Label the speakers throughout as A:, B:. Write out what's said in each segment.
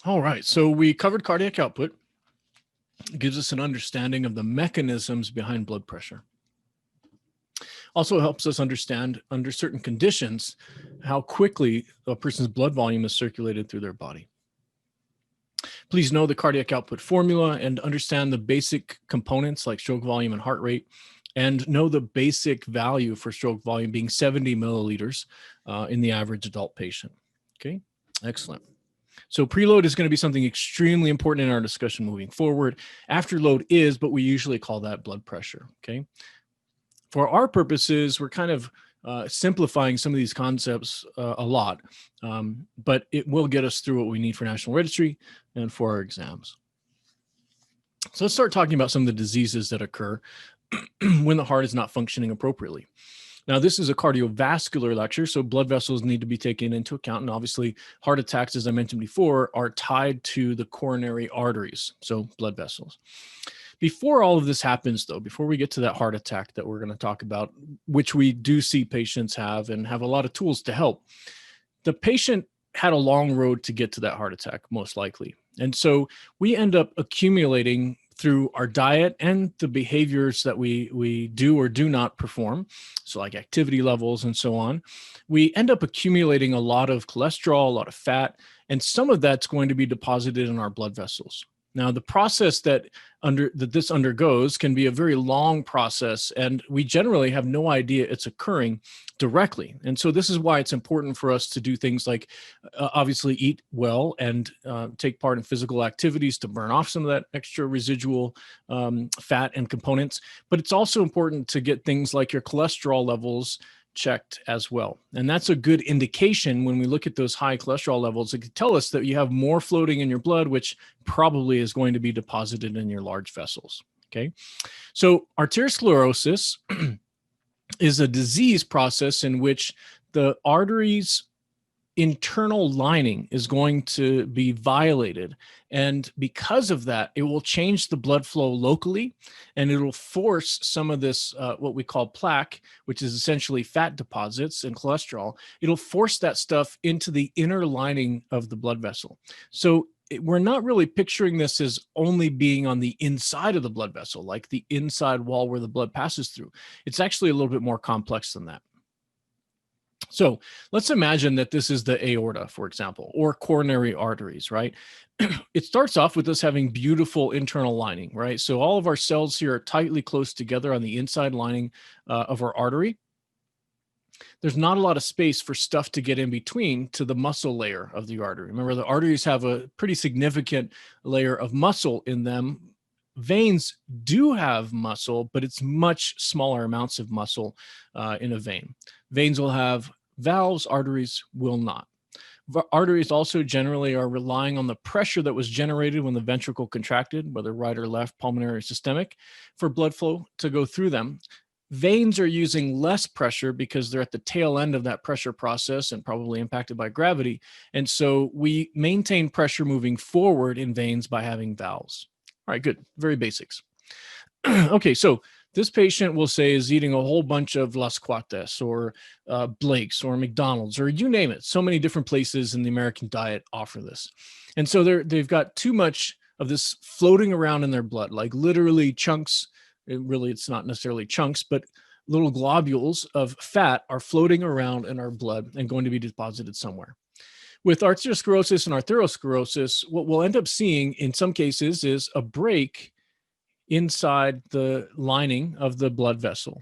A: All right, so we covered cardiac output. It gives us an understanding of the mechanisms behind blood pressure. Also helps us understand under certain conditions how quickly a person's blood volume is circulated through their body. Please know the cardiac output formula and understand the basic components like stroke volume and heart rate, and know the basic value for stroke volume being 70 milliliters in the average adult patient. Okay, excellent. So preload is going to be something extremely important in our discussion moving forward. Afterload is, but we usually call that blood pressure. Okay. For our purposes, we're kind of simplifying some of these concepts a lot, but it will get us through what we need for National Registry and for our exams. So let's start talking about some of the diseases that occur when the heart is not functioning appropriately. Now, this is a cardiovascular lecture, so blood vessels need to be taken into account. And obviously, heart attacks, as I mentioned before, are tied to the coronary arteries, so blood vessels. Before all of this happens, though, before we get to that heart attack that we're going to talk about, which we do see patients have and have a lot of tools to help, the patient had a long road to get to that heart attack, most likely. And so we end up accumulating through our diet and the behaviors that we do or do not perform, so like activity levels and so on, we end up accumulating a lot of cholesterol, a lot of fat, and some of that's going to be deposited in our blood vessels. Now, the process that this undergoes can be a very long process, and we generally have no idea it's occurring directly. And so this is why it's important for us to do things like obviously eat well and take part in physical activities to burn off some of that extra residual fat and components. But it's also important to get things like your cholesterol levels checked as well. And that's a good indication when we look at those high cholesterol levels. It could tell us that you have more floating in your blood, which probably is going to be deposited in your large vessels. Okay. So arteriosclerosis is a disease process in which the arteries internal lining is going to be violated. And because of that, it will change the blood flow locally, and it'll force some of this, what we call plaque, which is essentially fat deposits and cholesterol. It'll force that stuff into the inner lining of the blood vessel. So we're not really picturing this as only being on the inside of the blood vessel, like the inside wall where the blood passes through. It's actually a little bit more complex than that. So let's imagine that this is the aorta, for example, or coronary arteries, right? It starts off with us having beautiful internal lining, right? So all of our cells here are tightly close together on the inside lining of our artery. There's not a lot of space for stuff to get in between to the muscle layer of the artery. Remember, the arteries have a pretty significant layer of muscle in them. Veins do have muscle, but it's much smaller amounts of muscle in a vein. Veins will have valves, arteries will not. Arteries also generally are relying on the pressure that was generated when the ventricle contracted, whether right or left, pulmonary or systemic, for blood flow to go through them. Veins are using less pressure because they're at the tail end of that pressure process and probably impacted by gravity. And so we maintain pressure moving forward in veins by having valves. All right, good. Very basics. Okay, so this patient will say is eating a whole bunch of Las Cuatas or Blake's or McDonald's or you name it. So many different places in the American diet offer this. And so they've got too much of this floating around in their blood, like literally chunks. It's not necessarily chunks, but little globules of fat are floating around in our blood and going to be deposited somewhere. With arteriosclerosis and atherosclerosis, what we'll end up seeing in some cases is a break inside the lining of the blood vessel.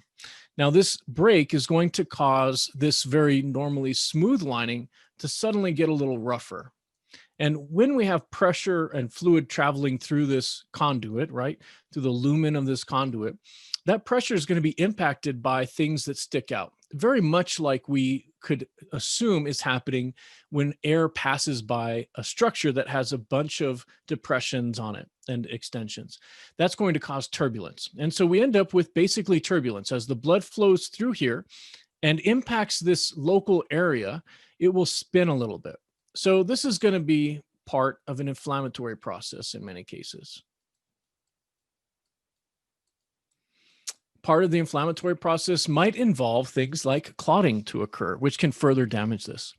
A: Now, this break is going to cause this very normally smooth lining to suddenly get a little rougher. And when we have pressure and fluid traveling through this conduit, right, through the lumen of this conduit, that pressure is going to be impacted by things that stick out, very much like we could assume is happening when air passes by a structure that has a bunch of depressions on it and extensions. That's going to cause turbulence. And so we end up with basically turbulence. As the blood flows through here and impacts this local area, it will spin a little bit. So this is going to be part of an inflammatory process in many cases. part of the inflammatory process might involve things like clotting to occur, which can further damage this.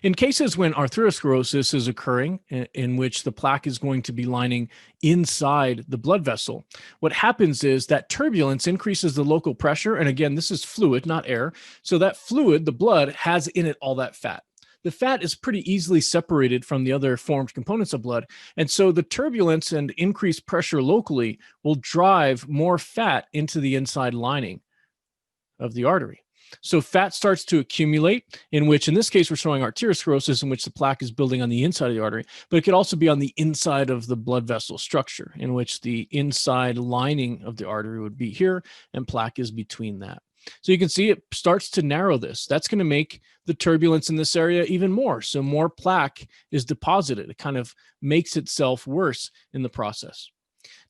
A: In cases when arteriosclerosis is occurring, in which the plaque is going to be lining inside the blood vessel, what happens is that turbulence increases the local pressure. And again, this is fluid, not air. So that fluid, the blood, has in it all that fat. The fat is pretty easily separated from the other formed components of blood. And so the turbulence and increased pressure locally will drive more fat into the inside lining of the artery. So fat starts to accumulate, in which, in this case, we're showing arteriosclerosis, in which the plaque is building on the inside of the artery, but it could also be on the inside of the blood vessel structure, in which the inside lining of the artery would be here and plaque is between that. So you can see it starts to narrow this. That's going to make the turbulence in this area even more. So more plaque is deposited. It kind of makes itself worse in the process.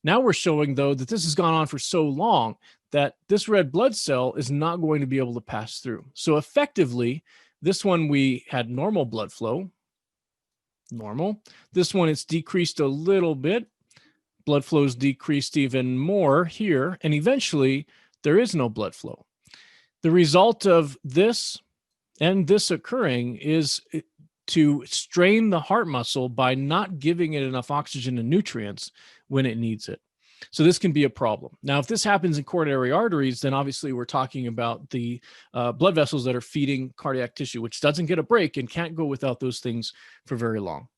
A: Now we're showing, though, that this has gone on for so long that this red blood cell is not going to be able to pass through. So effectively, this one we had normal blood flow, normal. This one it's decreased a little bit. Blood flow is decreased even more here, and eventually there is no blood flow. The result of this and this occurring is to strain the heart muscle by not giving it enough oxygen and nutrients when it needs it. So this can be a problem. Now, if this happens in coronary arteries, then obviously we're talking about the blood vessels that are feeding cardiac tissue, which doesn't get a break and can't go without those things for very long.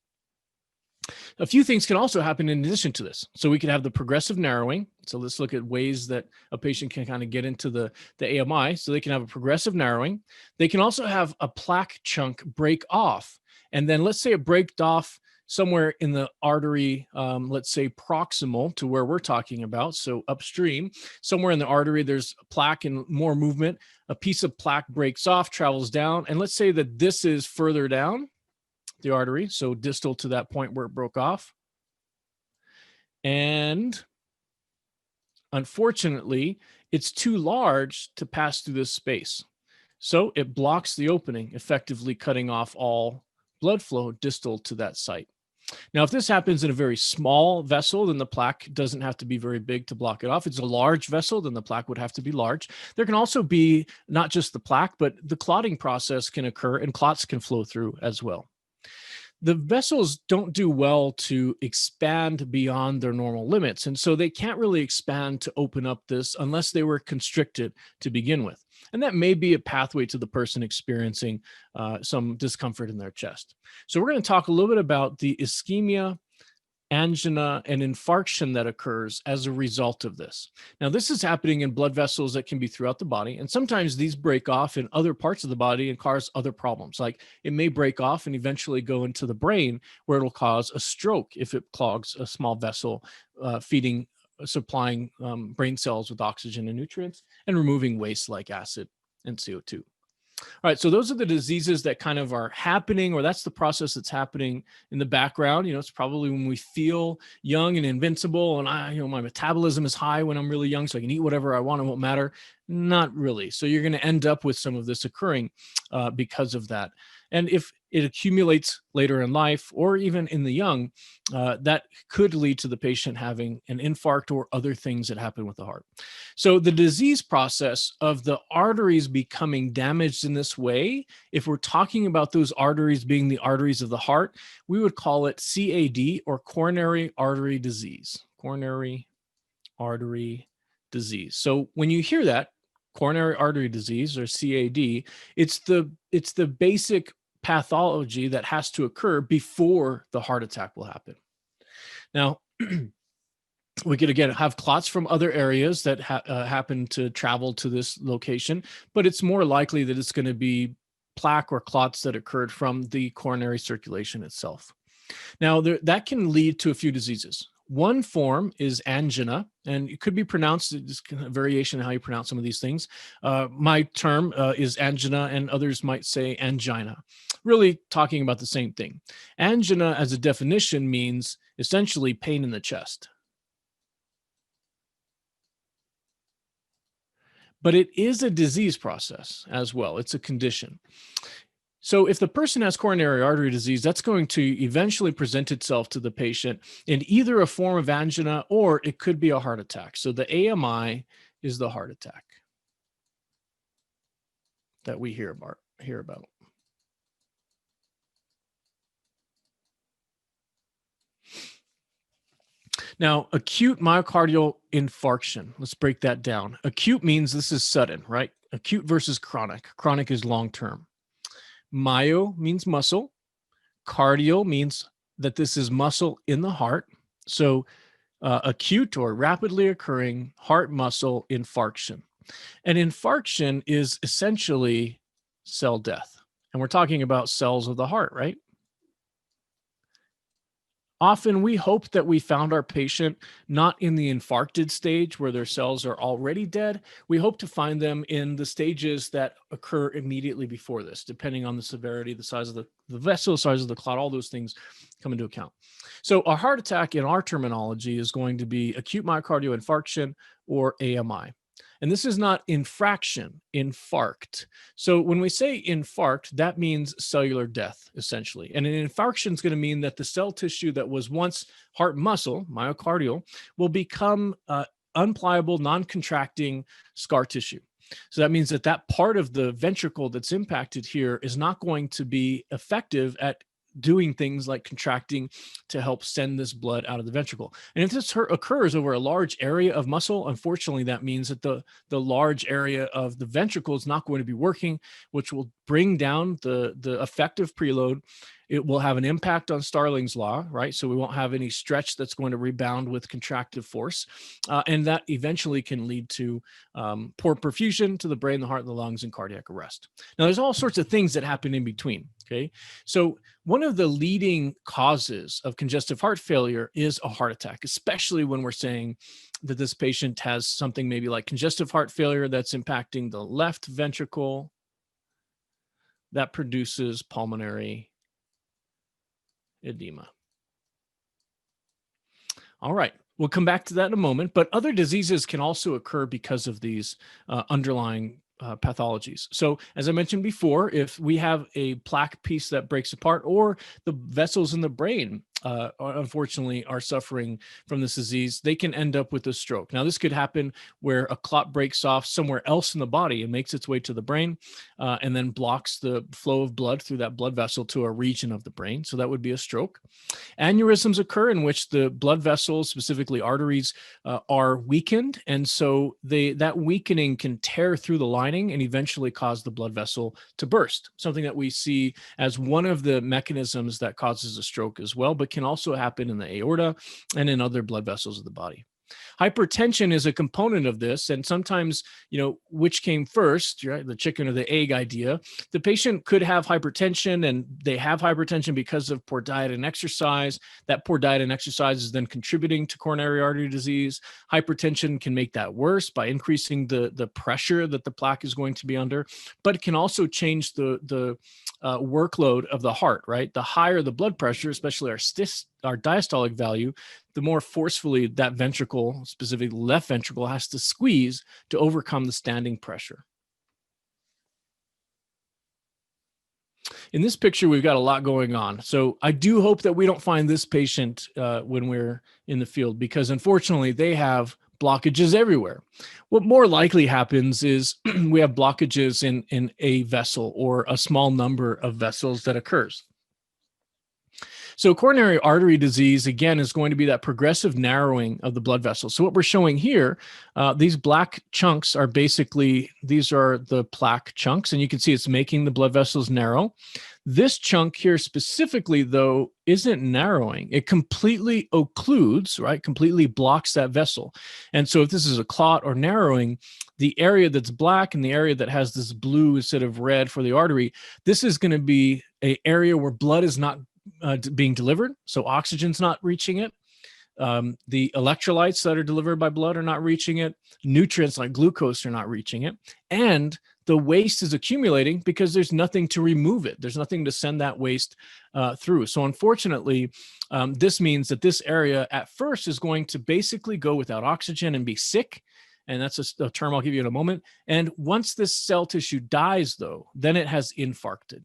A: A few things can also happen in addition to this. So we could have the progressive narrowing. So let's look at ways that a patient can kind of get into the AMI. So they can have a progressive narrowing. They can also have a plaque chunk break off. And then let's say it breaks off somewhere in the artery, let's say proximal to where we're talking about. So upstream, somewhere in the artery, there's plaque and more movement. A piece of plaque breaks off, travels down. And let's say that this is further down the artery, so distal to that point where it broke off. And unfortunately, it's too large to pass through this space. So it blocks the opening, effectively cutting off all blood flow distal to that site. Now, if this happens in a very small vessel, then the plaque doesn't have to be very big to block it off. If it's a large vessel, then the plaque would have to be large. There can also be not just the plaque, but the clotting process can occur and clots can flow through as well. The vessels don't do well to expand beyond their normal limits. And so they can't really expand to open up this unless they were constricted to begin with. And that may be a pathway to the person experiencing some discomfort in their chest. So we're going to talk a little bit about the ischemia, angina, and infarction that occurs as a result of this. Now, this is happening in blood vessels that can be throughout the body, and sometimes these break off in other parts of the body and cause other problems. Like it may break off and eventually go into the brain, where it'll cause a stroke if it clogs a small vessel, supplying brain cells with oxygen and nutrients and removing waste like acid and CO2. All right, so those are the diseases that kind of are happening, or that's the process that's happening in the background. It's probably when we feel young and invincible, and my metabolism is high when I'm really young, so I can eat whatever I want, it won't matter. Not really. So you're going to end up with some of this occurring because of that. And if it accumulates later in life or even in the young, that could lead to the patient having an infarct or other things that happen with the heart. So the disease process of the arteries becoming damaged in this way, if we're talking about those arteries being the arteries of the heart, we would call it CAD, or coronary artery disease. Coronary artery disease. So when you hear that, coronary artery disease, or CAD, it's the basic pathology that has to occur before the heart attack will happen. Now, we could, again, have clots from other areas that happen to travel to this location, but it's more likely that it's going to be plaque or clots that occurred from the coronary circulation itself. Now, that can lead to a few diseases. One form is angina, and it could be pronounced, just a variation in how you pronounce some of these things. My term is angina, and others might say angina, really talking about the same thing. Angina, as a definition, means essentially pain in the chest. But it is a disease process as well. It's a condition. So if the person has coronary artery disease, that's going to eventually present itself to the patient in either a form of angina, or it could be a heart attack. So the AMI is the heart attack that we hear about. Now, acute myocardial infarction, let's break that down. Acute means this is sudden, right? Acute versus chronic. Chronic is long-term. Myo means muscle. Cardio means that this is muscle in the heart. So acute or rapidly occurring heart muscle infarction. An infarction is essentially cell death. And we're talking about cells of the heart, right? Often we hope that we found our patient not in the infarcted stage where their cells are already dead. We hope to find them in the stages that occur immediately before this, depending on the severity, the size of the vessel, size of the clot, all those things come into account. So a heart attack in our terminology is going to be acute myocardial infarction or AMI. And this is not infraction, infarct. So when we say infarct, that means cellular death, essentially. And an infarction is going to mean that the cell tissue that was once heart muscle, myocardial, will become unpliable, non-contracting scar tissue. So that means that that part of the ventricle that's impacted here is not going to be effective at doing things like contracting to help send this blood out of the ventricle. And if this occurs over a large area of muscle, unfortunately, that means that the large area of the ventricle is not going to be working, which will bring down the effective preload. It will have an impact on Starling's law, right? So we won't have any stretch that's going to rebound with contractive force. And that eventually can lead to poor perfusion to the brain, the heart, the lungs, and cardiac arrest. Now, there's all sorts of things that happen in between, okay? So one of the leading causes of congestive heart failure is a heart attack, especially when we're saying that this patient has something maybe like congestive heart failure that's impacting the left ventricle that produces pulmonary edema. All right, we'll come back to that in a moment, but other diseases can also occur because of these underlying pathologies. So as I mentioned before, if we have a plaque piece that breaks apart or the vessels in the brain unfortunately are suffering from this disease, they can end up with a stroke. Now, this could happen where a clot breaks off somewhere else in the body and makes its way to the brain and then blocks the flow of blood through that blood vessel to a region of the brain. So that would be a stroke. Aneurysms occur in which the blood vessels, specifically arteries, are weakened. And so that weakening can tear through the lining and eventually cause the blood vessel to burst, something that we see as one of the mechanisms that causes a stroke as well, but can also happen in the aorta and in other blood vessels of the body. Hypertension is a component of this, and sometimes, which came first, right? The chicken or the egg idea. The patient could have hypertension, and they have hypertension because of poor diet and exercise. That poor diet and exercise is then contributing to coronary artery disease. Hypertension can make that worse by increasing the pressure that the plaque is going to be under, but it can also change the workload of the heart, right? The higher the blood pressure, especially our diastolic value, the more forcefully that ventricle, specifically left ventricle, has to squeeze to overcome the standing pressure. In this picture, we've got a lot going on. So I do hope that we don't find this patient when we're in the field, because unfortunately they have blockages everywhere. What more likely happens is we have blockages in a vessel or a small number of vessels that occurs. So coronary artery disease, again, is going to be that progressive narrowing of the blood vessels. So what we're showing here, these black chunks are basically, these are the plaque chunks, and you can see it's making the blood vessels narrow. This chunk here specifically, though, isn't narrowing. It completely occludes, right? Completely blocks that vessel. And so if this is a clot or narrowing, the area that's black and the area that has this blue instead of red for the artery, this is going to be an area where blood is not being delivered. So oxygen's not reaching it. The electrolytes that are delivered by blood are not reaching it. Nutrients like glucose are not reaching it. And the waste is accumulating because there's nothing to remove it. There's nothing to send that waste through. So unfortunately, this means that this area at first is going to basically go without oxygen and be sick. And that's a term I'll give you in a moment. And once this cell tissue dies, though, then it has infarcted.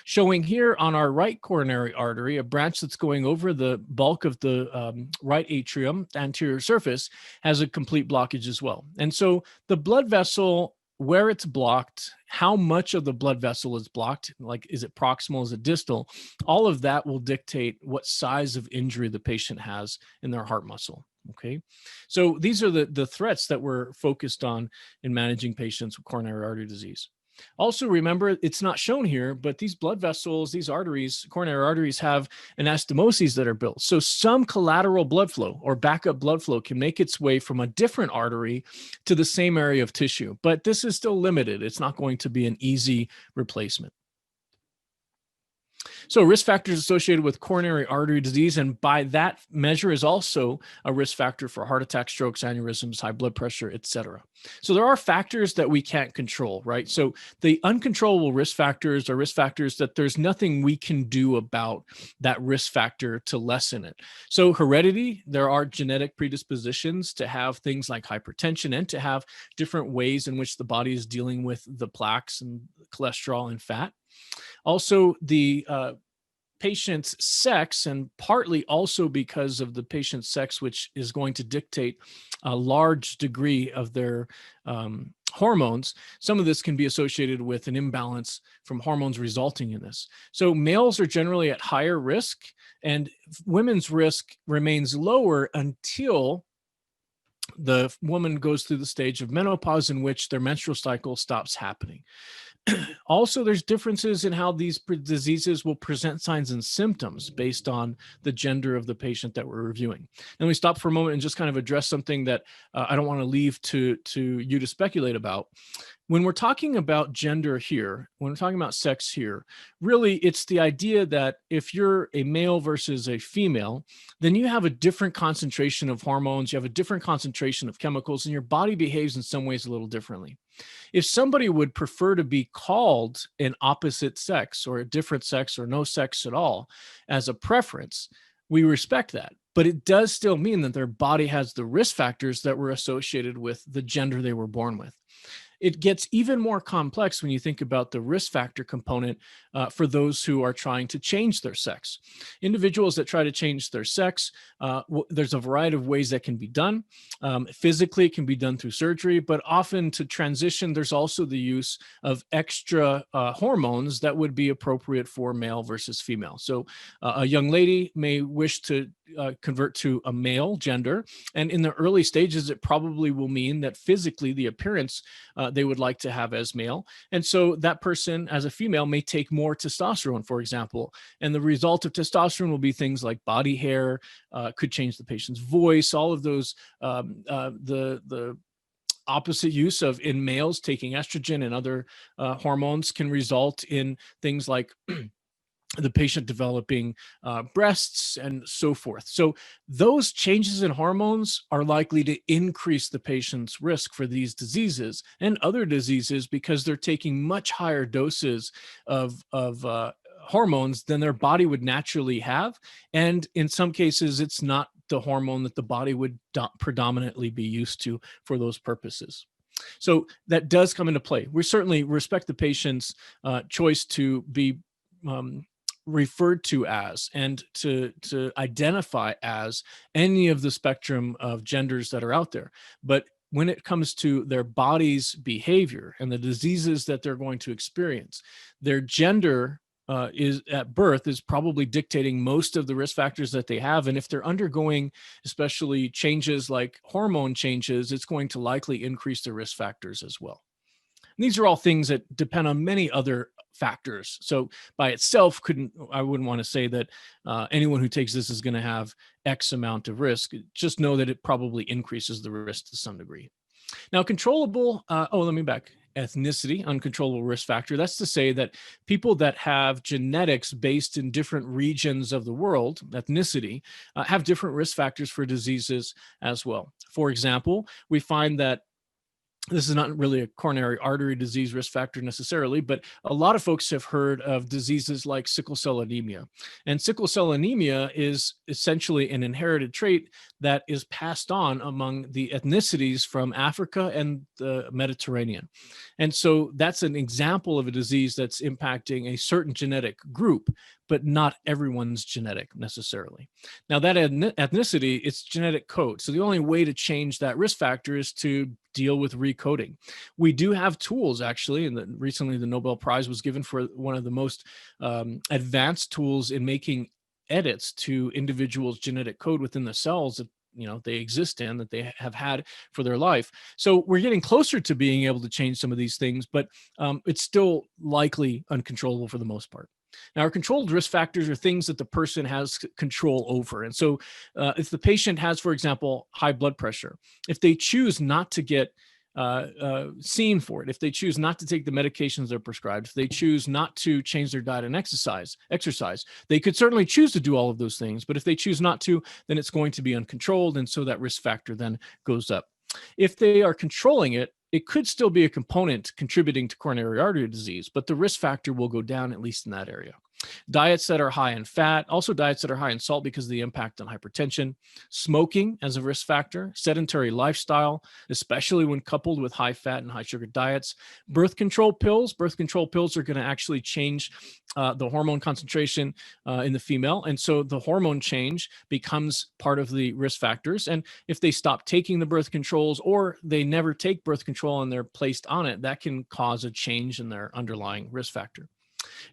A: Showing here on our right coronary artery, a branch that's going over the bulk of the right atrium, the anterior surface, has a complete blockage as well. And so the blood vessel, where it's blocked, how much of the blood vessel is blocked, like is it proximal, is it distal, all of that will dictate what size of injury the patient has in their heart muscle. Okay, so these are the threats that we're focused on in managing patients with coronary artery disease. Also, remember, it's not shown here, but these blood vessels, these arteries, coronary arteries, have anastomoses that are built. So some collateral blood flow or backup blood flow can make its way from a different artery to the same area of tissue, but this is still limited. It's not going to be an easy replacement. So risk factors associated with coronary artery disease, and by that measure is also a risk factor for heart attack, strokes, aneurysms, high blood pressure, etc. So there are factors that we can't control, right? So the uncontrollable risk factors are risk factors that there's nothing we can do about that risk factor to lessen it. So heredity, there are genetic predispositions to have things like hypertension and to have different ways in which the body is dealing with the plaques and cholesterol and fat. Also, the patient's sex, and partly also because of the patient's sex, which is going to dictate a large degree of their hormones, some of this can be associated with an imbalance from hormones resulting in this. So males are generally at higher risk, and women's risk remains lower until the woman goes through the stage of menopause in which their menstrual cycle stops happening. Also, there's differences in how these diseases will present signs and symptoms based on the gender of the patient that we're reviewing. And we stop for a moment and just kind of address something that I don't want to leave to you to speculate about. When we're talking about gender here, when we're talking about sex here, really it's the idea that if you're a male versus a female, then you have a different concentration of hormones, you have a different concentration of chemicals, and your body behaves in some ways a little differently. If somebody would prefer to be called an opposite sex or a different sex or no sex at all as a preference, we respect that. But it does still mean that their body has the risk factors that were associated with the gender they were born with. It gets even more complex when you think about the risk factor component for those who are trying to change their sex. Individuals that try to change their sex, there's a variety of ways that can be done. Physically, it can be done through surgery, but often to transition, there's also the use of extra hormones that would be appropriate for male versus female. So a young lady may wish to convert to a male gender, and in the early stages, it probably will mean that physically the appearance they would like to have as male. And so that person as a female may take more testosterone, for example. And the result of testosterone will be things like body hair, could change the patient's voice, all of those, the opposite use of in males taking estrogen and other hormones can result in things like the patient developing breasts and so forth. So those changes in hormones are likely to increase the patient's risk for these diseases and other diseases because they're taking much higher doses of hormones than their body would naturally have. And in some cases, it's not the hormone that the body would predominantly be used to for those purposes. So that does come into play. We certainly respect the patient's choice to be referred to as and to identify as any of the spectrum of genders that are out there. But when it comes to their body's behavior and the diseases that they're going to experience, their gender is at birth is probably dictating most of the risk factors that they have. And if they're undergoing especially changes like hormone changes, it's going to likely increase the risk factors as well. And these are all things that depend on many other factors. So by itself, I wouldn't want to say that anyone who takes this is going to have X amount of risk. Just know that it probably increases the risk to some degree. Now, controllable, let me back. Ethnicity, uncontrollable risk factor. That's to say that people that have genetics based in different regions of the world, ethnicity, have different risk factors for diseases as well. For example, we find that This is not really a coronary artery disease risk factor necessarily, but a lot of folks have heard of diseases like sickle cell anemia. And sickle cell anemia is essentially an inherited trait that is passed on among the ethnicities from Africa and the Mediterranean. And so that's an example of a disease that's impacting a certain genetic group, but not everyone's genetic necessarily. Now, that ethnicity, it's genetic code. So the only way to change that risk factor is to deal with recoding. We do have tools, actually, and recently the Nobel Prize was given for one of the most advanced tools in making edits to individuals' genetic code within the cells that they exist in, that they have had for their life. So we're getting closer to being able to change some of these things, but it's still likely uncontrollable for the most part. Now, our controlled risk factors are things that the person has control over. And so if the patient has, for example, high blood pressure, if they choose not to get seen for it, if they choose not to take the medications they're prescribed, if they choose not to change their diet and exercise, they could certainly choose to do all of those things. But if they choose not to, then it's going to be uncontrolled. And so that risk factor then goes up. If they are controlling it, it could still be a component contributing to coronary artery disease, but the risk factor will go down, at least in that area. Diets that are high in fat, also diets that are high in salt because of the impact on hypertension, smoking as a risk factor, sedentary lifestyle, especially when coupled with high fat and high sugar diets, birth control pills. Birth control pills are going to actually change the hormone concentration in the female. And so the hormone change becomes part of the risk factors. And if they stop taking the birth controls or they never take birth control and they're placed on it, that can cause a change in their underlying risk factor.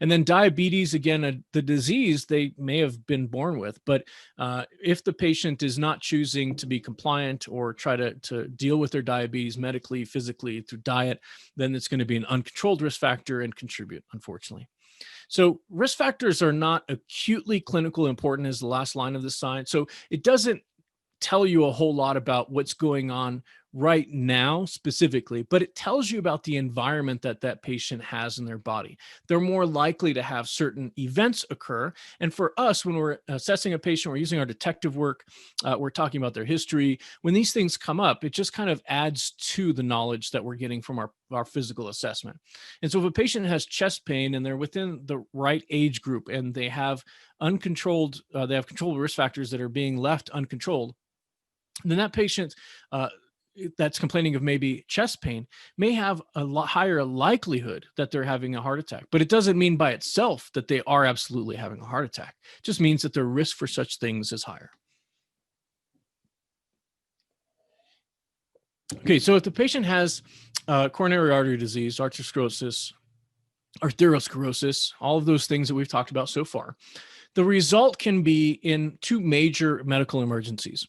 A: And then diabetes, again, the disease they may have been born with, but if the patient is not choosing to be compliant or try to deal with their diabetes medically, physically through diet, then it's going to be an uncontrolled risk factor and contribute, unfortunately. So risk factors are not acutely clinical important as the last line of the slide. So it doesn't tell you a whole lot about what's going on right now specifically, but it tells you about the environment that that patient has in their body. They're more likely to have certain events occur. And for us, when we're assessing a patient, we're using our detective work, we're talking about their history. When these things come up, it just kind of adds to the knowledge that we're getting from our physical assessment. And so if a patient has chest pain and they're within the right age group and they have uncontrolled, they have controlled risk factors that are being left uncontrolled, then that patient that's complaining of maybe chest pain may have a lot higher likelihood that they're having a heart attack. But it doesn't mean by itself that they are absolutely having a heart attack. It just means that their risk for such things is higher. Okay, so if the patient has coronary artery disease, arteriosclerosis, all of those things that we've talked about so far, the result can be in two major medical emergencies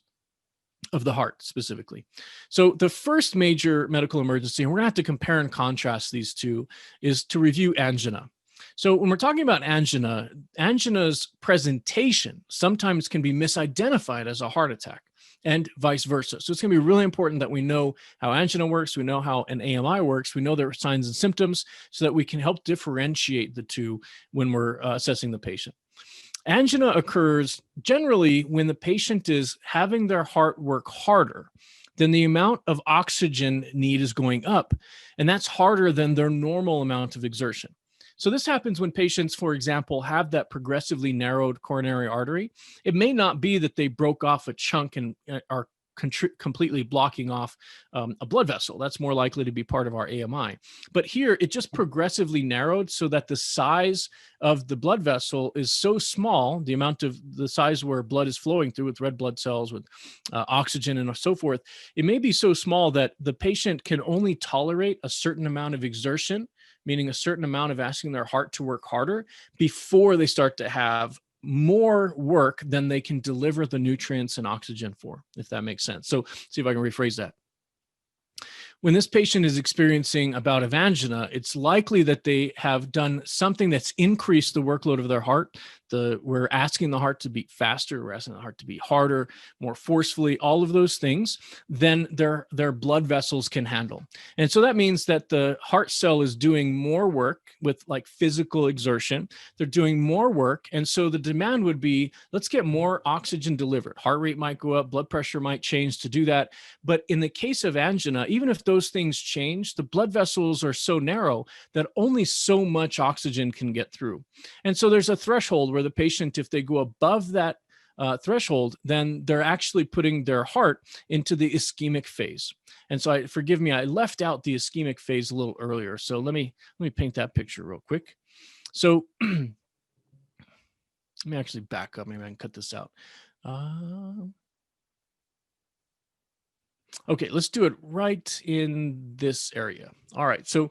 A: of the heart specifically. So the first major medical emergency, and we're gonna have to compare and contrast these two, is to review angina. So when we're talking about angina, angina's presentation sometimes can be misidentified as a heart attack and vice versa. So it's gonna be really important that we know how angina works, we know how an AMI works, we know their signs and symptoms so that we can help differentiate the two when we're assessing the patient. Angina occurs generally when the patient is having their heart work harder, then the amount of oxygen need is going up, and that's harder than their normal amount of exertion. So this happens when patients, for example, have that progressively narrowed coronary artery. It may not be that they broke off a chunk and are completely blocking off a blood vessel. That's more likely to be part of our AMI. But here, it just progressively narrowed so that the size of the blood vessel is so small, the size where blood is flowing through with red blood cells, with oxygen and so forth, it may be so small that the patient can only tolerate a certain amount of exertion, meaning a certain amount of asking their heart to work harder before they start to have more work than they can deliver the nutrients and oxygen for, if that makes sense. So see if I can rephrase that. When this patient is experiencing a bout of angina, it's likely that they have done something that's increased the workload of their heart. We're asking the heart to beat faster, we're asking the heart to beat harder, more forcefully, all of those things, than their blood vessels can handle. And so that means that the heart cell is doing more work with like physical exertion. They're doing more work. And so the demand would be, let's get more oxygen delivered. Heart rate might go up, blood pressure might change to do that. But in the case of angina, even if those things change, the blood vessels are so narrow that only so much oxygen can get through. And so there's a threshold where the patient, if they go above that threshold, then they're actually putting their heart into the ischemic phase. And so forgive me, I left out the ischemic phase a little earlier. So let me paint that picture real quick. So let me actually back up. Maybe I can cut this out. Okay, let's do it right in this area. All right, so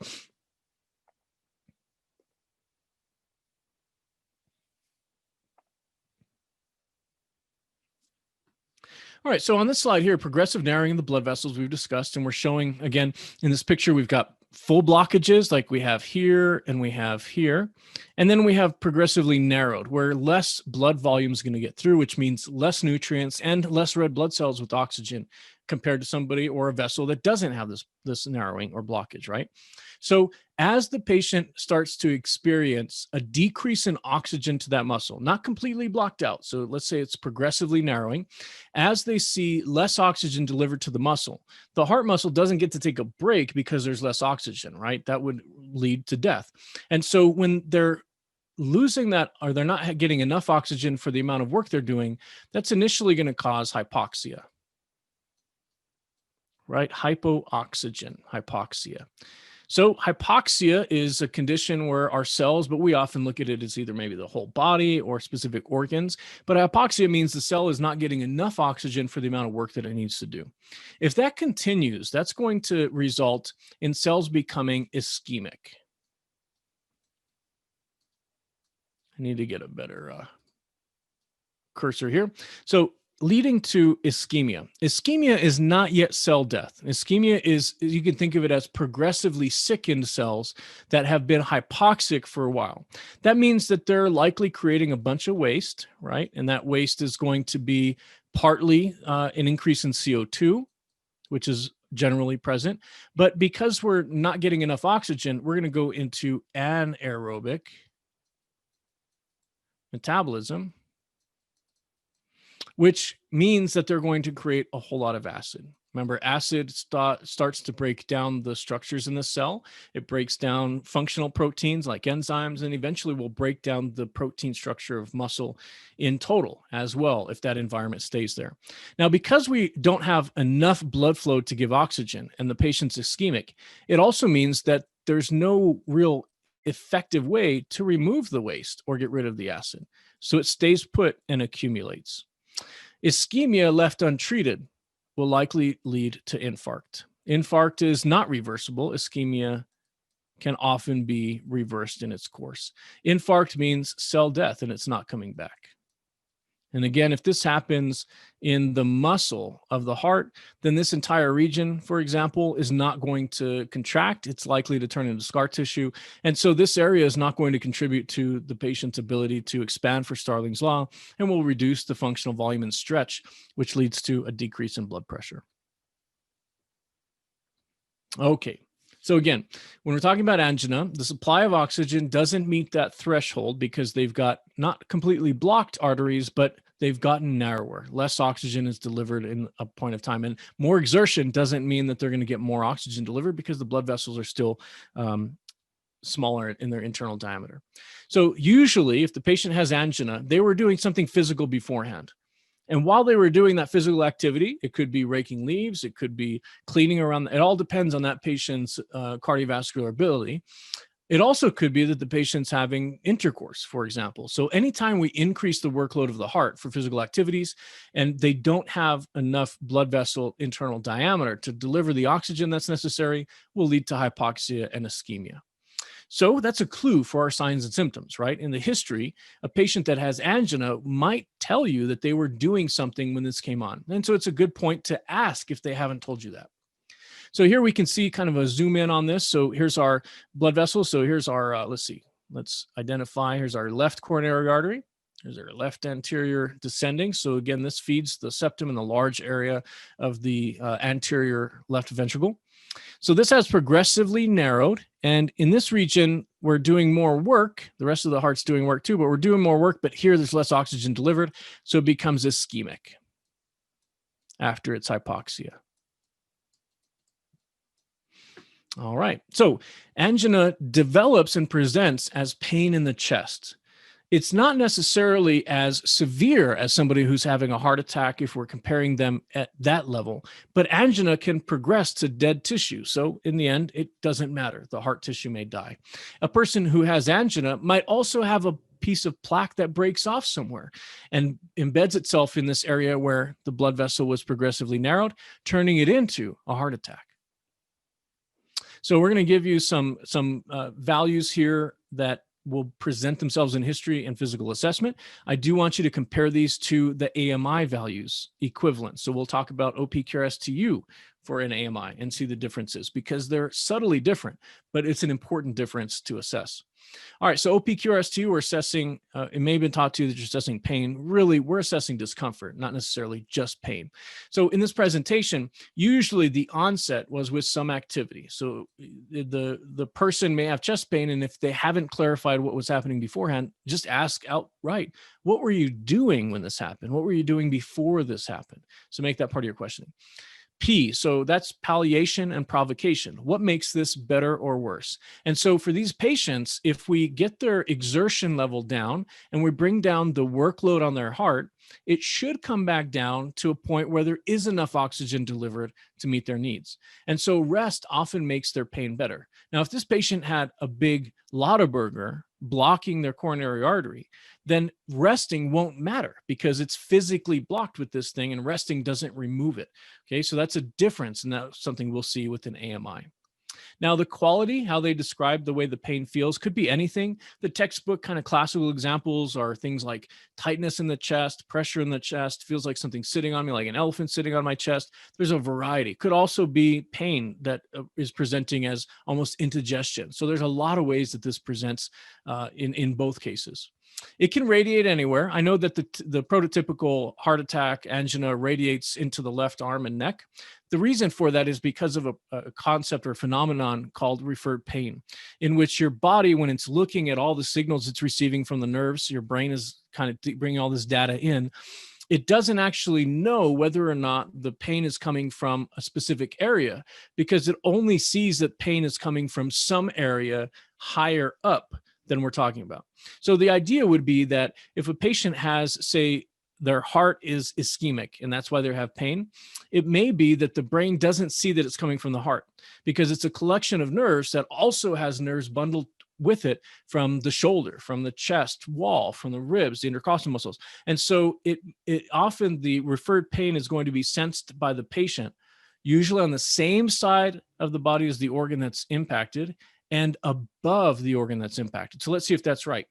A: all right, so on this slide here, progressive narrowing of the blood vessels we've discussed, and we're showing, again, in this picture, we've got full blockages like we have here and we have here. And then we have progressively narrowed, where less blood volume is going to get through, which means less nutrients and less red blood cells with oxygen compared to somebody or a vessel that doesn't have this narrowing or blockage, right? So as the patient starts to experience a decrease in oxygen to that muscle, not completely blocked out, so let's say it's progressively narrowing, as they see less oxygen delivered to the muscle, the heart muscle doesn't get to take a break because there's less oxygen, right? That would lead to death. And so when they're losing that, or they're not getting enough oxygen for the amount of work they're doing, that's initially going to cause hypoxia, right? Hypoxia. So hypoxia is a condition where our cells, but we often look at it as either maybe the whole body or specific organs, but hypoxia means the cell is not getting enough oxygen for the amount of work that it needs to do. If that continues, that's going to result in cells becoming ischemic. I need to get a better cursor here. So leading to ischemia. Ischemia is not yet cell death. Ischemia is, you can think of it as progressively sickened cells that have been hypoxic for a while. That means that they're likely creating a bunch of waste, right? And that waste is going to be partly an increase in CO2, which is generally present. But because we're not getting enough oxygen, we're going to go into anaerobic metabolism, which means that they're going to create a whole lot of acid. Remember, acid starts to break down the structures in the cell. It breaks down functional proteins like enzymes, and eventually will break down the protein structure of muscle in total as well, if that environment stays there. Now, because we don't have enough blood flow to give oxygen and the patient's ischemic, it also means that there's no real effective way to remove the waste or get rid of the acid. So it stays put and accumulates. Ischemia left untreated will likely lead to infarct. Infarct is not reversible. Ischemia can often be reversed in its course. Infarct means cell death and it's not coming back. And again, if this happens in the muscle of the heart, then this entire region, for example, is not going to contract. It's likely to turn into scar tissue. And so this area is not going to contribute to the patient's ability to expand for Starling's law and will reduce the functional volume and stretch, which leads to a decrease in blood pressure. Okay. So again, when we're talking about angina, the supply of oxygen doesn't meet that threshold because they've got not completely blocked arteries, but they've gotten narrower. Less oxygen is delivered in a point of time. And more exertion doesn't mean that they're going to get more oxygen delivered because the blood vessels are still smaller in their internal diameter. So usually if the patient has angina, they were doing something physical beforehand. And while they were doing that physical activity, it could be raking leaves, it could be cleaning around. It all depends on that patient's cardiovascular ability. It also could be that the patient's having intercourse, for example. So anytime we increase the workload of the heart for physical activities and they don't have enough blood vessel internal diameter to deliver the oxygen that's necessary, will lead to hypoxia and ischemia. So that's a clue for our signs and symptoms, right? In the history, a patient that has angina might tell you that they were doing something when this came on. And so it's a good point to ask if they haven't told you that. So here we can see kind of a zoom in on this. So here's our blood vessel. So here's our, let's identify, here's our left coronary artery. Here's our left anterior descending. So again, this feeds the septum in the large area of the anterior left ventricle. So this has progressively narrowed. And in this region, we're doing more work. The rest of the heart's doing work too, but we're doing more work, but here there's less oxygen delivered. So it becomes ischemic after its hypoxia. All right. So angina develops and presents as pain in the chest. It's not necessarily as severe as somebody who's having a heart attack if we're comparing them at that level, but angina can progress to dead tissue. So in the end, it doesn't matter. The heart tissue may die. A person who has angina might also have a piece of plaque that breaks off somewhere and embeds itself in this area where the blood vessel was progressively narrowed, turning it into a heart attack. So we're going to give you some values here that will present themselves in history and physical assessment. I do want you to compare these to the AMI values equivalent. So we'll talk about OPQRSTU for an AMI and see the differences because they're subtly different, but it's an important difference to assess. All right, so OPQRST, we're assessing, it may have been taught to you that you're assessing pain. Really, we're assessing discomfort, not necessarily just pain. So in this presentation, usually the onset was with some activity. So the person may have chest pain, and if they haven't clarified what was happening beforehand, just ask outright, what were you doing when this happened? What were you doing before this happened? So make that part of your questioning. P, so that's palliation and provocation. What makes this better or worse? And so for these patients, if we get their exertion level down and we bring down the workload on their heart, it should come back down to a point where there is enough oxygen delivered to meet their needs. And so rest often makes their pain better. Now, if this patient had a big Lotaburger blocking their coronary artery, then resting won't matter because it's physically blocked with this thing and resting doesn't remove it. Okay, so that's a difference, and that's something we'll see with an AMI. Now, the quality, how they describe the way the pain feels, could be anything. The textbook kind of classical examples are things like tightness in the chest, pressure in the chest, feels like something sitting on me, like an elephant sitting on my chest. There's a variety. Could also be pain that is presenting as almost indigestion. So there's a lot of ways that this presents in both cases. It can radiate anywhere. I know that the prototypical heart attack angina radiates into the left arm and neck. The reason for that is because of a concept or phenomenon called referred pain, in which your body, when it's looking at all the signals it's receiving from the nerves, your brain is kind of bringing all this data in, it doesn't actually know whether or not the pain is coming from a specific area because it only sees that pain is coming from some area higher up than we're talking about. So the idea would be that if a patient has, say, their heart is ischemic and that's why they have pain, it may be that the brain doesn't see that it's coming from the heart because it's a collection of nerves that also has nerves bundled with it from the shoulder, from the chest wall, from the ribs, the intercostal muscles. And so it often the referred pain is going to be sensed by the patient, usually on the same side of the body as the organ that's impacted and above the organ that's impacted. So let's see if that's right.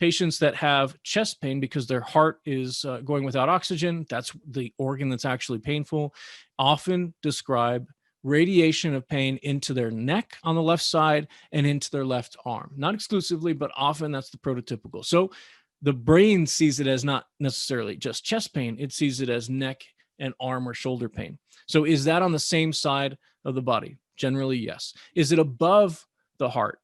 A: Patients that have chest pain because their heart is going without oxygen, that's the organ that's actually painful, often describe radiation of pain into their neck on the left side and into their left arm. Not exclusively, but often that's the prototypical. So the brain sees it as not necessarily just chest pain, it sees it as neck and arm or shoulder pain. So is that on the same side of the body? Generally, yes. Is it above the heart?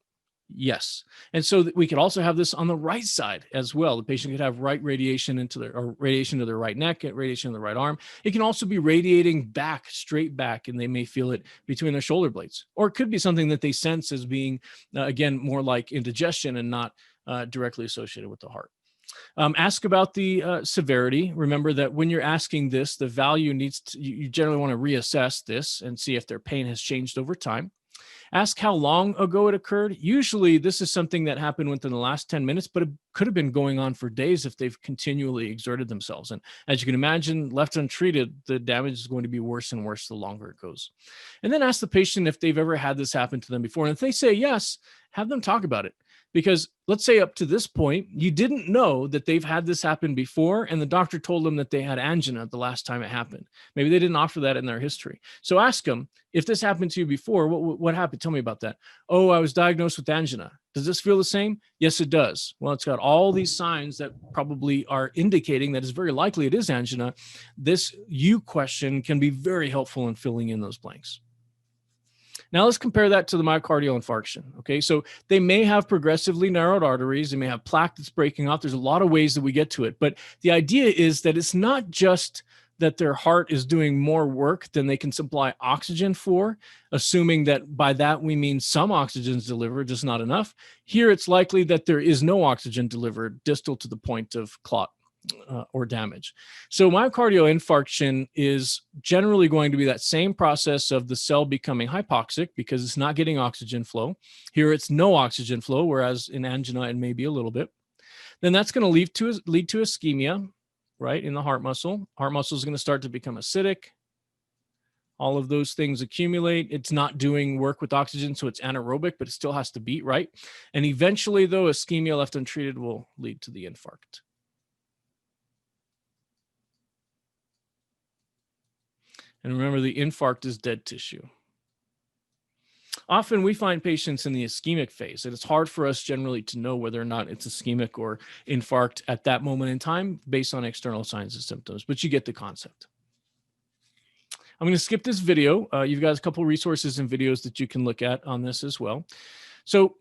A: Yes. And so we could also have this on the right side as well. The patient could have right radiation or radiation to their right neck, radiation to the right arm. It can also be radiating back, straight back, and they may feel it between their shoulder blades. Or it could be something that they sense as being, again, more like indigestion and not directly associated with the heart. Ask about the severity. Remember that when you're asking this, the value needs to, you generally want to reassess this and see if their pain has changed over time. Ask how long ago it occurred. Usually this is something that happened within the last 10 minutes, but it could have been going on for days if they've continually exerted themselves. And as you can imagine, left untreated, the damage is going to be worse and worse the longer it goes. And then ask the patient if they've ever had this happen to them before. And if they say yes, have them talk about it. Because let's say up to this point, you didn't know that they've had this happen before, and the doctor told them that they had angina the last time it happened. Maybe they didn't offer that in their history. So ask them, if this happened to you before, what happened? Tell me about that. Oh, I was diagnosed with angina. Does this feel the same? Yes, it does. Well, it's got all these signs that probably are indicating that it's very likely it is angina. This you question can be very helpful in filling in those blanks. Now let's compare that to the myocardial infarction. Okay, so they may have progressively narrowed arteries. They may have plaque that's breaking off. There's a lot of ways that we get to it. But the idea is that it's not just that their heart is doing more work than they can supply oxygen for, assuming that by that we mean some oxygen is delivered, just not enough. Here, it's likely that there is no oxygen delivered distal to the point of clot or damage. So myocardial infarction is generally going to be that same process of the cell becoming hypoxic because it's not getting oxygen flow. Here, it's no oxygen flow, whereas in angina, it may be a little bit. Then that's going to lead to ischemia, right, in the heart muscle. Heart muscle is going to start to become acidic. All of those things accumulate. It's not doing work with oxygen, so it's anaerobic, but it still has to beat, right? And eventually, though, ischemia left untreated will lead to the infarct. And remember, the infarct is dead tissue. Often we find patients in the ischemic phase, and it's hard for us generally to know whether or not it's ischemic or infarct at that moment in time based on external signs and symptoms, but you get the concept. I'm going to skip this video. You've got a couple of resources and videos that you can look at on this as well. So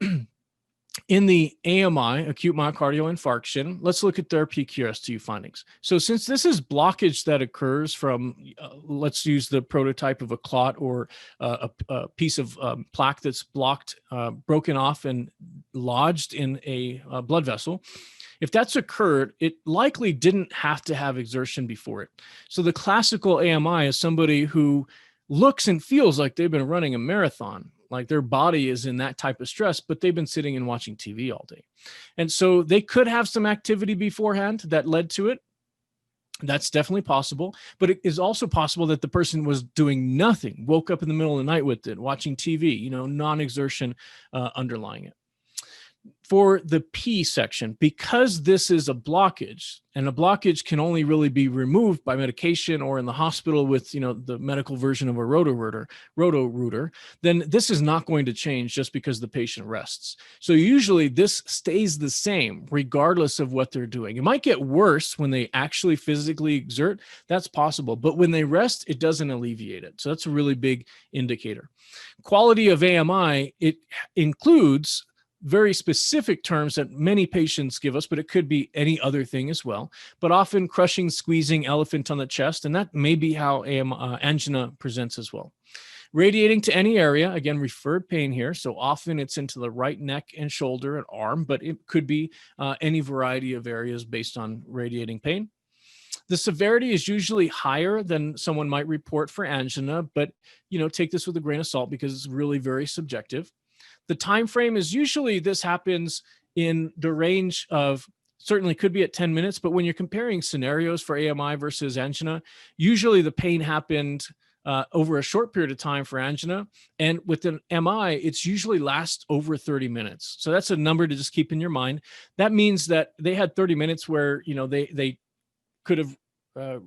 A: in the AMI, acute myocardial infarction, let's look at their PQRST findings. So since this is blockage that occurs from, let's use the prototype of a clot or a piece of plaque that's blocked, broken off and lodged in a blood vessel, if that's occurred, it likely didn't have to have exertion before it. So the classical AMI is somebody who looks and feels like they've been running a marathon, like their body is in that type of stress, but they've been sitting and watching TV all day. And so they could have some activity beforehand that led to it. That's definitely possible, but it is also possible that the person was doing nothing, woke up in the middle of the night with it, watching TV, non-exertion underlying it. For the P section, because this is a blockage, and a blockage can only really be removed by medication or in the hospital with, the medical version of a roto-rooter, then this is not going to change just because the patient rests. So usually this stays the same regardless of what they're doing. It might get worse when they actually physically exert. That's possible. But when they rest, it doesn't alleviate it. So that's a really big indicator. Quality of AMI, it includes very specific terms that many patients give us, but it could be any other thing as well. But often crushing, squeezing, elephant on the chest, and that may be how angina presents as well. Radiating to any area, again, referred pain here. So often it's into the right neck and shoulder and arm, but it could be any variety of areas based on radiating pain. The severity is usually higher than someone might report for angina, but take this with a grain of salt because it's really very subjective. The time frame is usually this happens in the range of, certainly could be at 10 minutes, but when you're comparing scenarios for AMI versus angina, usually the pain happened over a short period of time for angina. And with an MI, it's usually lasts over 30 minutes. So that's a number to just keep in your mind. That means that they had 30 minutes where, they could have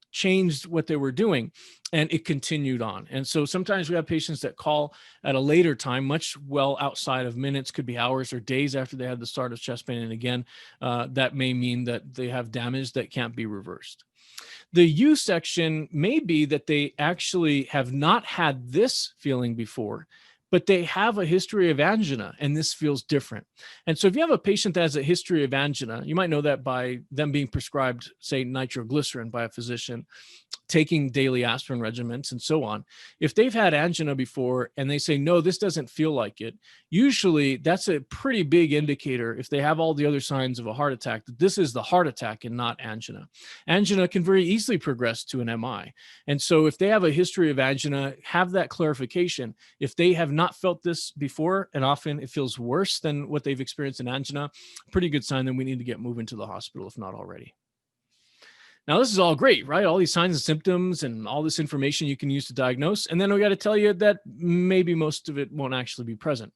A: changed what they were doing and it continued on. And so sometimes we have patients that call at a later time, much well outside of minutes, could be hours or days after they had the start of chest pain. And again, that may mean that they have damage that can't be reversed. The U section may be that they actually have not had this feeling before, but they have a history of angina and this feels different. And so if you have a patient that has a history of angina, you might know that by them being prescribed, say, nitroglycerin by a physician, taking daily aspirin regimens and so on. If they've had angina before and they say, no, this doesn't feel like it, usually that's a pretty big indicator, if they have all the other signs of a heart attack, that this is the heart attack and not angina. Angina can very easily progress to an MI. And so if they have a history of angina, have that clarification. If they have not felt this before, and often it feels worse than what they've experienced in angina, pretty good sign that we need to get moving to the hospital if not already. Now, this is all great, right? All these signs and symptoms and all this information you can use to diagnose. And then we got to tell you that maybe most of it won't actually be present.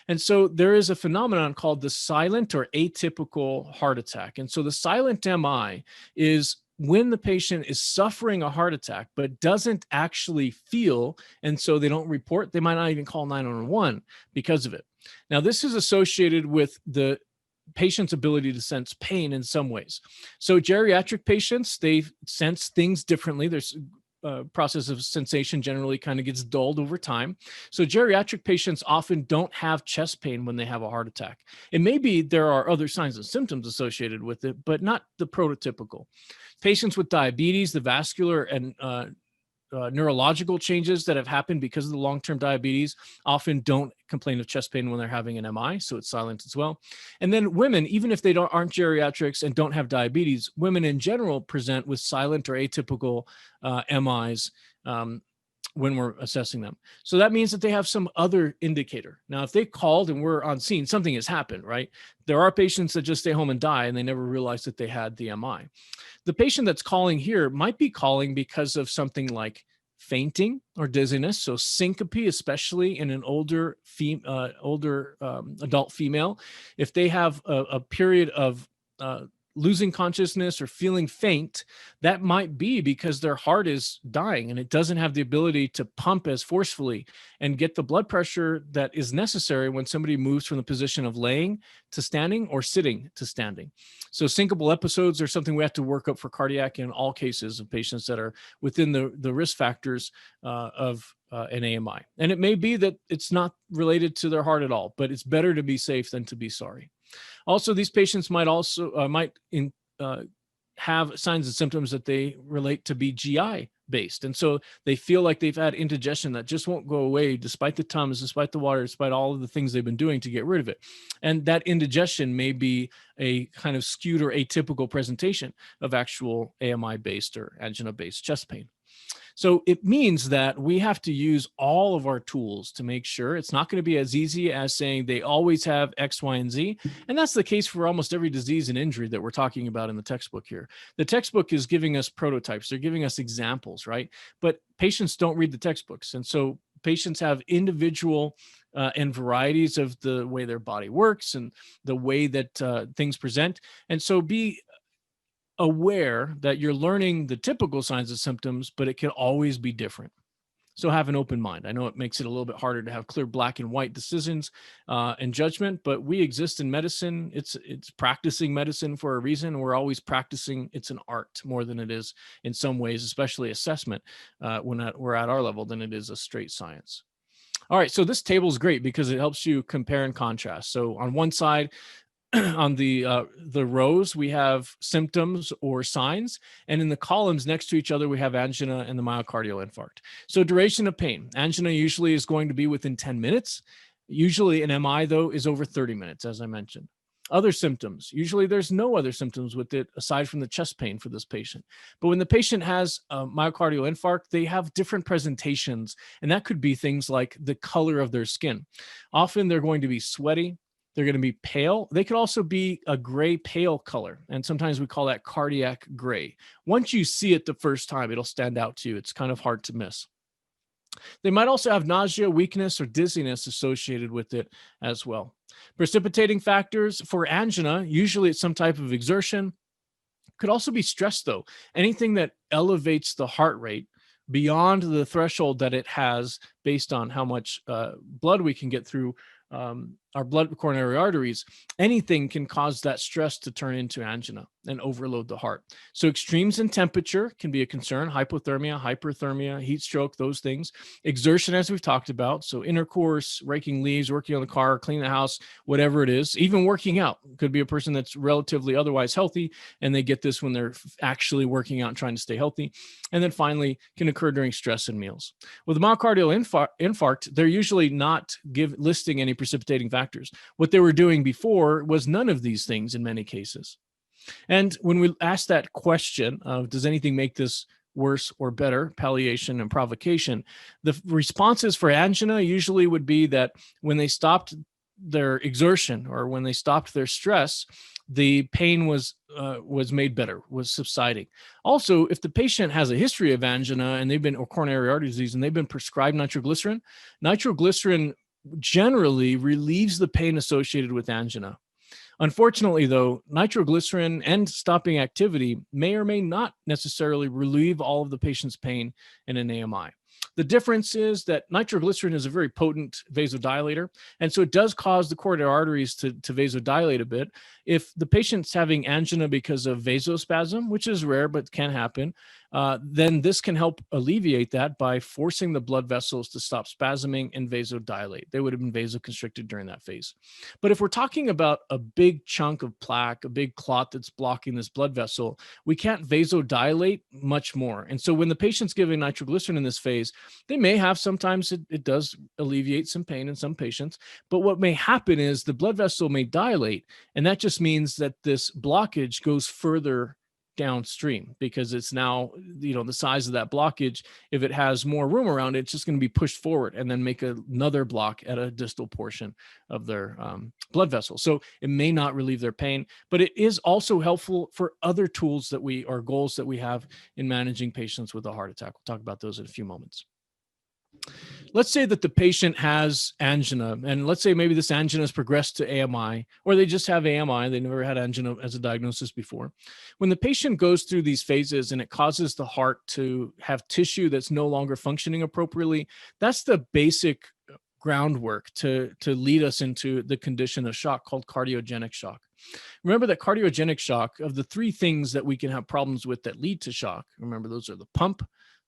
A: And so there is a phenomenon called the silent or atypical heart attack. And so the silent MI is when the patient is suffering a heart attack, but doesn't actually feel, and so they don't report, they might not even call 911 because of it. Now, this is associated with the patient's ability to sense pain in some ways. So geriatric patients, they sense things differently. There's process of sensation generally kind of gets dulled over time. So geriatric patients often don't have chest pain when they have a heart attack. It may be there are other signs and symptoms associated with it, but not the prototypical. Patients with diabetes, the vascular and neurological changes that have happened because of the long-term diabetes often don't complain of chest pain when they're having an MI, so it's silent as well. And then women, even if they aren't geriatrics and don't have diabetes, women in general present with silent or atypical MIs when we're assessing them. So that means that they have some other indicator. Now, if they called and we're on scene, something has happened, right? There are patients that just stay home and die and they never realized that they had the MI. The patient that's calling here might be calling because of something like fainting or dizziness, so syncope, especially in an older adult female. If they have a period of losing consciousness or feeling faint, that might be because their heart is dying and it doesn't have the ability to pump as forcefully and get the blood pressure that is necessary when somebody moves from the position of laying to standing or sitting to standing. So syncopal episodes are something we have to work up for cardiac in all cases of patients that are within the risk factors of an AMI. And it may be that it's not related to their heart at all, but it's better to be safe than to be sorry. Also, these patients might also have signs and symptoms that they relate to be GI based. And so they feel like they've had indigestion that just won't go away despite the Tums, despite the water, despite all of the things they've been doing to get rid of it. And that indigestion may be a kind of skewed or atypical presentation of actual AMI based or angina based chest pain. So it means that we have to use all of our tools to make sure it's not going to be as easy as saying they always have X, Y, and Z. And that's the case for almost every disease and injury that we're talking about in the textbook here. The textbook is giving us prototypes. They're giving us examples, right? But patients don't read the textbooks. And so patients have individual and varieties of the way their body works and the way that things present. And so be aware that you're learning the typical signs and symptoms, but it can always be different. So have an open mind. I know it makes it a little bit harder to have clear black and white decisions and judgment, but we exist in medicine. It's practicing medicine for a reason. We're always practicing. It's an art more than it is in some ways, especially assessment when we're at our level, than it is a straight science. All right, so this table is great because it helps you compare and contrast. So on one side, on the rows, we have symptoms or signs, and in the columns next to each other, we have angina and the myocardial infarct. So duration of pain, angina usually is going to be within 10 minutes. Usually an MI, though, is over 30 minutes, as I mentioned. Other symptoms, usually there's no other symptoms with it aside from the chest pain for this patient. But when the patient has a myocardial infarct, they have different presentations, and that could be things like the color of their skin. Often they're going to be sweaty. They're going to be pale. They could also be a gray pale color. And sometimes we call that cardiac gray. Once you see it the first time, it'll stand out to you. It's kind of hard to miss. They might also have nausea, weakness, or dizziness associated with it as well. Precipitating factors for angina, usually it's some type of exertion. Could also be stress, though. Anything that elevates the heart rate beyond the threshold that it has based on how much blood we can get through our blood coronary arteries, anything can cause that stress to turn into angina and overload the heart. So extremes in temperature can be a concern, hypothermia, hyperthermia, heat stroke, those things. Exertion, as we've talked about, so intercourse, raking leaves, working on the car, cleaning the house, whatever it is, even working out. Could be a person that's relatively otherwise healthy, and they get this when they're actually working out and trying to stay healthy. And then finally, can occur during stress and meals. With myocardial infarct, they're usually not listing any precipitating factors. What they were doing before was none of these things in many cases. And when we ask that question of does anything make this worse or better, palliation and provocation, the responses for angina usually would be that when they stopped their exertion or when they stopped their stress, the pain was made better, was subsiding. Also, if the patient has a history of angina and or coronary artery disease and they've been prescribed nitroglycerin generally relieves the pain associated with angina. Unfortunately, though, nitroglycerin and stopping activity may or may not necessarily relieve all of the patient's pain in an AMI. The difference is that nitroglycerin is a very potent vasodilator, and so it does cause the coronary arteries to vasodilate a bit. If the patient's having angina because of vasospasm, which is rare but can happen, then this can help alleviate that by forcing the blood vessels to stop spasming and vasodilate. They would have been vasoconstricted during that phase. But if we're talking about a big chunk of plaque, a big clot that's blocking this blood vessel, we can't vasodilate much more. And so when the patient's giving nitroglycerin in this phase, they may have, sometimes it does alleviate some pain in some patients, but what may happen is the blood vessel may dilate, and that just means that this blockage goes further downstream because it's now, the size of that blockage. If it has more room around it, it's just going to be pushed forward and then make another block at a distal portion of their blood vessel. So it may not relieve their pain, but it is also helpful for other tools or goals that we have in managing patients with a heart attack. We'll talk about those in a few moments. Let's say that the patient has angina, and let's say maybe this angina has progressed to AMI, or they just have AMI. They never had angina as a diagnosis before. When the patient goes through these phases and it causes the heart to have tissue that's no longer functioning appropriately, that's the basic groundwork to lead us into the condition of shock called cardiogenic shock. Remember that cardiogenic shock, of the three things that we can have problems with that lead to shock, remember those are the pump,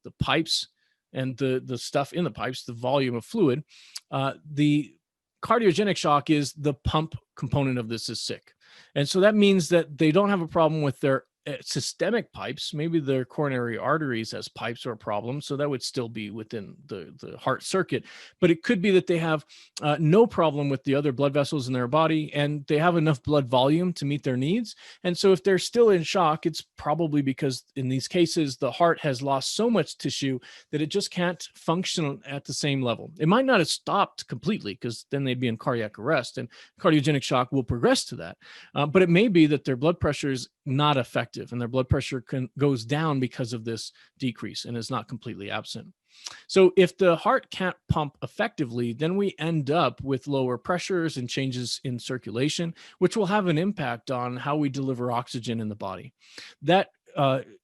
A: the pipes, and the stuff in the pipes, the volume of fluid. The cardiogenic shock is the pump component of this is sick. And so that means that they don't have a problem with their systemic pipes. Maybe their coronary arteries has pipes or problems, so that would still be within the heart circuit. But it could be that they have no problem with the other blood vessels in their body, and they have enough blood volume to meet their needs. And so if they're still in shock, it's probably because in these cases, the heart has lost so much tissue that it just can't function at the same level. It might not have stopped completely, because then they'd be in cardiac arrest, and cardiogenic shock will progress to that. But it may be that their blood pressure is not effective, and their blood pressure goes down because of this decrease and is not completely absent. So if the heart can't pump effectively, then we end up with lower pressures and changes in circulation, which will have an impact on how we deliver oxygen in the body. That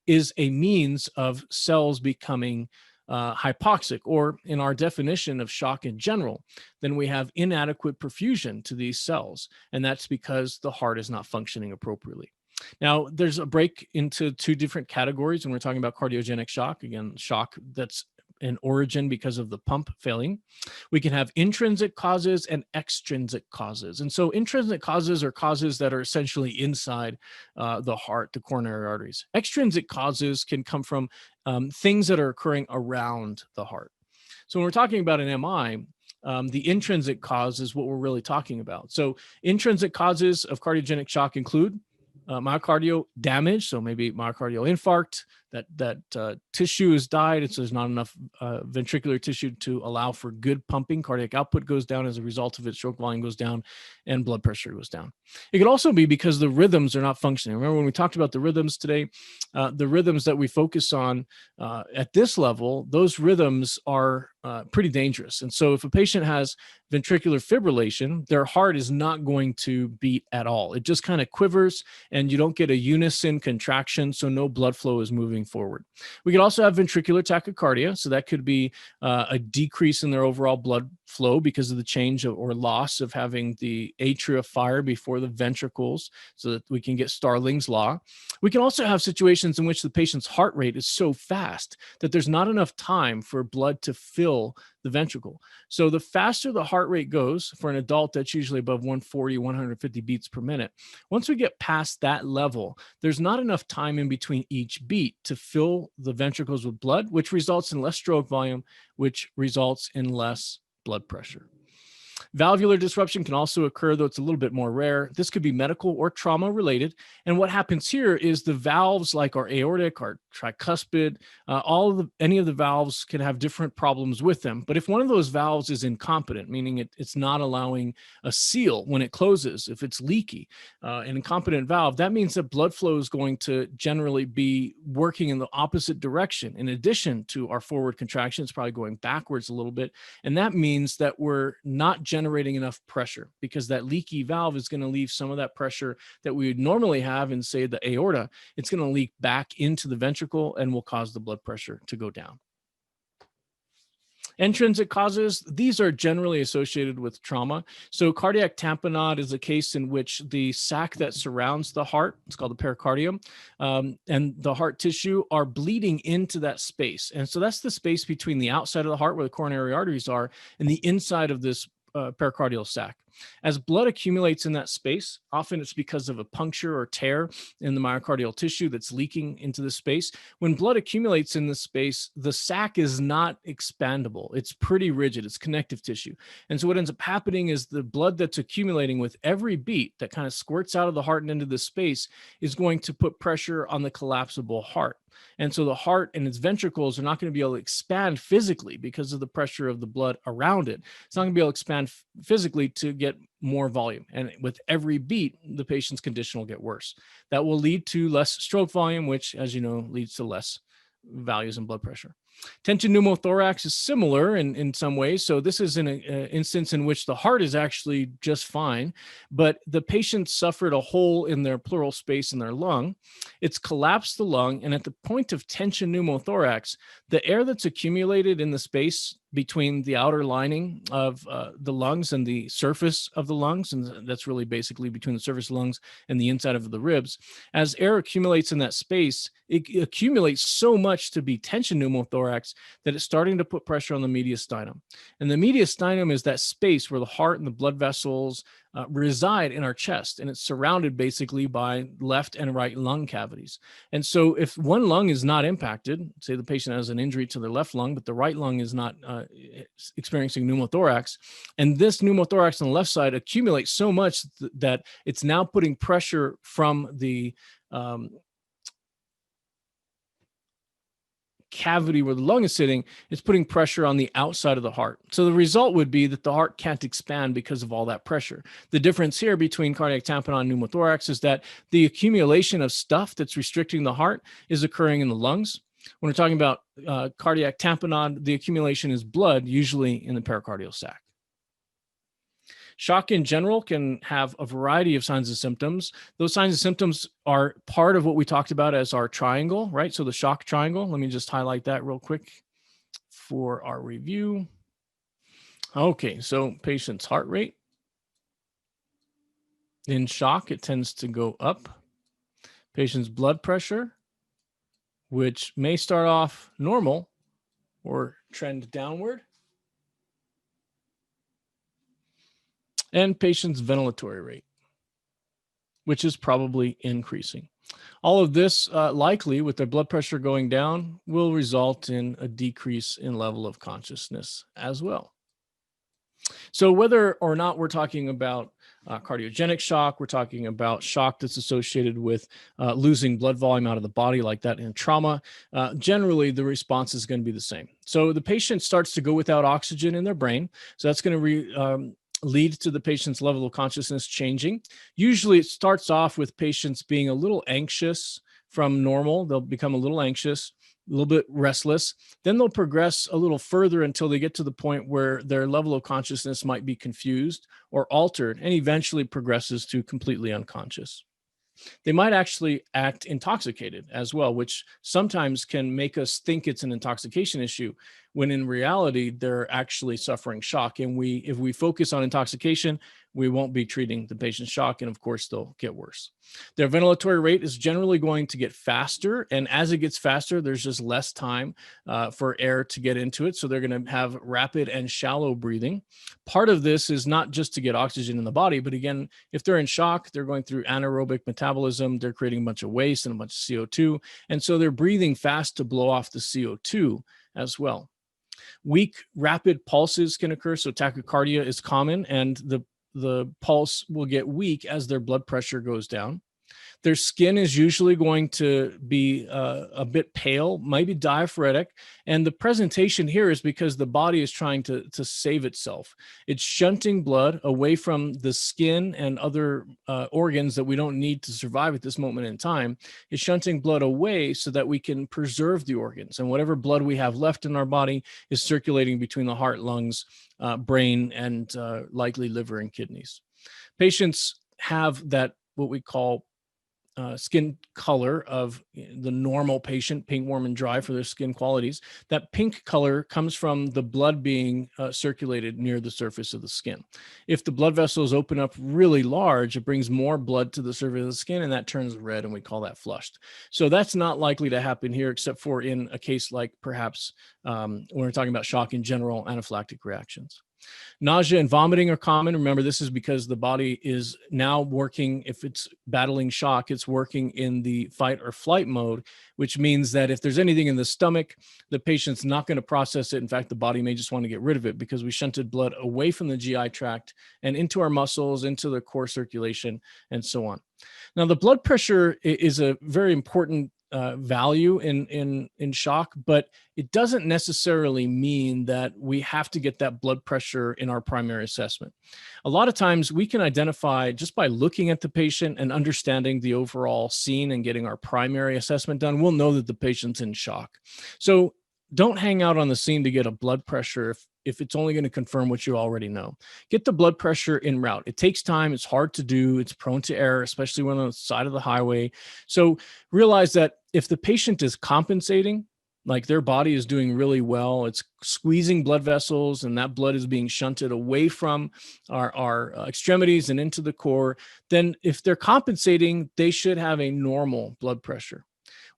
A: is a means of cells becoming hypoxic, or in our definition of shock in general, then we have inadequate perfusion to these cells. And that's because the heart is not functioning appropriately. Now, there's a break into two different categories when we're talking about cardiogenic shock. Again, shock that's an origin because of the pump failing. We can have intrinsic causes and extrinsic causes. And so intrinsic causes are causes that are essentially inside the heart, the coronary arteries. Extrinsic causes can come from things that are occurring around the heart. So when we're talking about an MI, the intrinsic cause is what we're really talking about. So intrinsic causes of cardiogenic shock include myocardial damage, so maybe myocardial infarct, that tissue is died, and so there's not enough ventricular tissue to allow for good pumping. Cardiac output goes down as a result of it, stroke volume goes down, and blood pressure goes down. It could also be because the rhythms are not functioning. Remember when we talked about the rhythms today, the rhythms that we focus on at this level, those rhythms are pretty dangerous. And so if a patient has ventricular fibrillation, their heart is not going to beat at all. It just kind of quivers, and you don't get a unison contraction, so no blood flow is moving forward. We could also have ventricular tachycardia, so that could be a decrease in their overall blood flow because of the change or loss of having the atria fire before the ventricles, so that we can get Starling's law. We can also have situations in which the patient's heart rate is so fast that there's not enough time for blood to fill the ventricle. So the faster the heart rate goes for an adult, that's usually above 140, 150 beats per minute. Once we get past that level, there's not enough time in between each beat to fill the ventricles with blood, which results in less stroke volume, which results in less blood pressure. Valvular disruption can also occur, though it's a little bit more rare. This could be medical or trauma related. And what happens here is the valves, like our aortic, our tricuspid, any of the valves can have different problems with them. But if one of those valves is incompetent, meaning it's not allowing a seal when it closes, if it's leaky, an incompetent valve, that means that blood flow is going to generally be working in the opposite direction. In addition to our forward contraction, it's probably going backwards a little bit. And that means that we're not generating enough pressure, because that leaky valve is going to leave some of that pressure that we would normally have in, say, the aorta. It's going to leak back into the ventricle and will cause the blood pressure to go down. Intrinsic causes, these are generally associated with trauma. So cardiac tamponade is a case in which the sac that surrounds the heart, it's called the pericardium, and the heart tissue are bleeding into that space. And so that's the space between the outside of the heart where the coronary arteries are and the inside of this pericardial sac. As blood accumulates in that space, often it's because of a puncture or tear in the myocardial tissue that's leaking into the space. When blood accumulates in this space, the sac is not expandable. It's pretty rigid. It's connective tissue. And so what ends up happening is the blood that's accumulating with every beat that kind of squirts out of the heart and into the space is going to put pressure on the collapsible heart. And so the heart and its ventricles are not going to be able to expand physically because of the pressure of the blood around it. It's not going to be able to expand physically to get more volume. And with every beat, the patient's condition will get worse. That will lead to less stroke volume, which, as you know, leads to less values in blood pressure. Tension pneumothorax is similar in some ways. So this is an instance in which the heart is actually just fine, but the patient suffered a hole in their pleural space in their lung. It's collapsed the lung, and at the point of tension pneumothorax, the air that's accumulated in the space between the outer lining of the lungs and the surface of the lungs, and that's really basically between the surface of the lungs and the inside of the ribs. As air accumulates in that space, it accumulates so much to be tension pneumothorax that it's starting to put pressure on the mediastinum. And the mediastinum is that space where the heart and the blood vessels reside in our chest, and it's surrounded basically by left and right lung cavities. And so if one lung is not impacted, say the patient has an injury to their left lung, but the right lung is not experiencing pneumothorax, and this pneumothorax on the left side accumulates so much that it's now putting pressure from the cavity where the lung is sitting, it's putting pressure on the outside of the heart. So the result would be that the heart can't expand because of all that pressure. The difference here between cardiac tamponade and pneumothorax is that the accumulation of stuff that's restricting the heart is occurring in the lungs. When we're talking about cardiac tamponade, the accumulation is blood, usually in the pericardial sac. Shock in general can have a variety of signs and symptoms. Those signs and symptoms are part of what we talked about as our triangle, right? So the shock triangle, let me just highlight that real quick for our review. Okay, so patient's heart rate. In shock, it tends to go up. Patient's blood pressure, which may start off normal or trend downward. And patient's ventilatory rate, which is probably increasing. All of this likely with their blood pressure going down will result in a decrease in level of consciousness as well. So whether or not we're talking about cardiogenic shock, we're talking about shock that's associated with losing blood volume out of the body like that in trauma, generally the response is going to be the same. So the patient starts to go without oxygen in their brain. So that's going to lead to the patient's level of consciousness changing. Usually it starts off with patients being a little anxious from normal. They'll become a little anxious, a little bit restless. Then they'll progress a little further until they get to the point where their level of consciousness might be confused or altered, and eventually progresses to completely unconscious. They might actually act intoxicated as well, which sometimes can make us think it's an intoxication issue, when in reality, they're actually suffering shock. And if we focus on intoxication, we won't be treating the patient's shock, and of course, they'll get worse. Their ventilatory rate is generally going to get faster, and as it gets faster, there's just less time for air to get into it, so they're going to have rapid and shallow breathing. Part of this is not just to get oxygen in the body, but again, if they're in shock, they're going through anaerobic metabolism, they're creating a bunch of waste and a bunch of CO2, and so they're breathing fast to blow off the CO2 as well. Weak, rapid pulses can occur, so tachycardia is common, and the pulse will get weak as their blood pressure goes down. Their skin is usually going to be a bit pale, maybe diaphoretic. And the presentation here is because the body is trying to save itself. It's shunting blood away from the skin and other organs that we don't need to survive at this moment in time. It's shunting blood away so that we can preserve the organs. And whatever blood we have left in our body is circulating between the heart, lungs, brain, and likely liver and kidneys. Patients have that, what we call skin color of the normal patient, pink, warm, and dry for their skin qualities. That pink color comes from the blood being circulated near the surface of the skin. If the blood vessels open up really large, it brings more blood to the surface of the skin, and that turns red, and we call that flushed. So that's not likely to happen here, except for in a case like perhaps when we're talking about shock in general, anaphylactic reactions. Nausea and vomiting are common. Remember, this is because the body is now working, if it's battling shock, it's working in the fight or flight mode, which means that if there's anything in the stomach, the patient's not going to process it. In fact, the body may just want to get rid of it because we shunted blood away from the GI tract and into our muscles, into the core circulation, and so on. Now, the blood pressure is a very important value in shock, but it doesn't necessarily mean that we have to get that blood pressure in our primary assessment. A lot of times we can identify just by looking at the patient and understanding the overall scene and getting our primary assessment done, we'll know that the patient's in shock. So don't hang out on the scene to get a blood pressure if it's only going to confirm what you already know. Get the blood pressure en route. It takes time. It's hard to do. It's prone to error, especially when on the side of the highway. So realize that if the patient is compensating, like their body is doing really well, it's squeezing blood vessels and that blood is being shunted away from our extremities and into the core, then if they're compensating, they should have a normal blood pressure.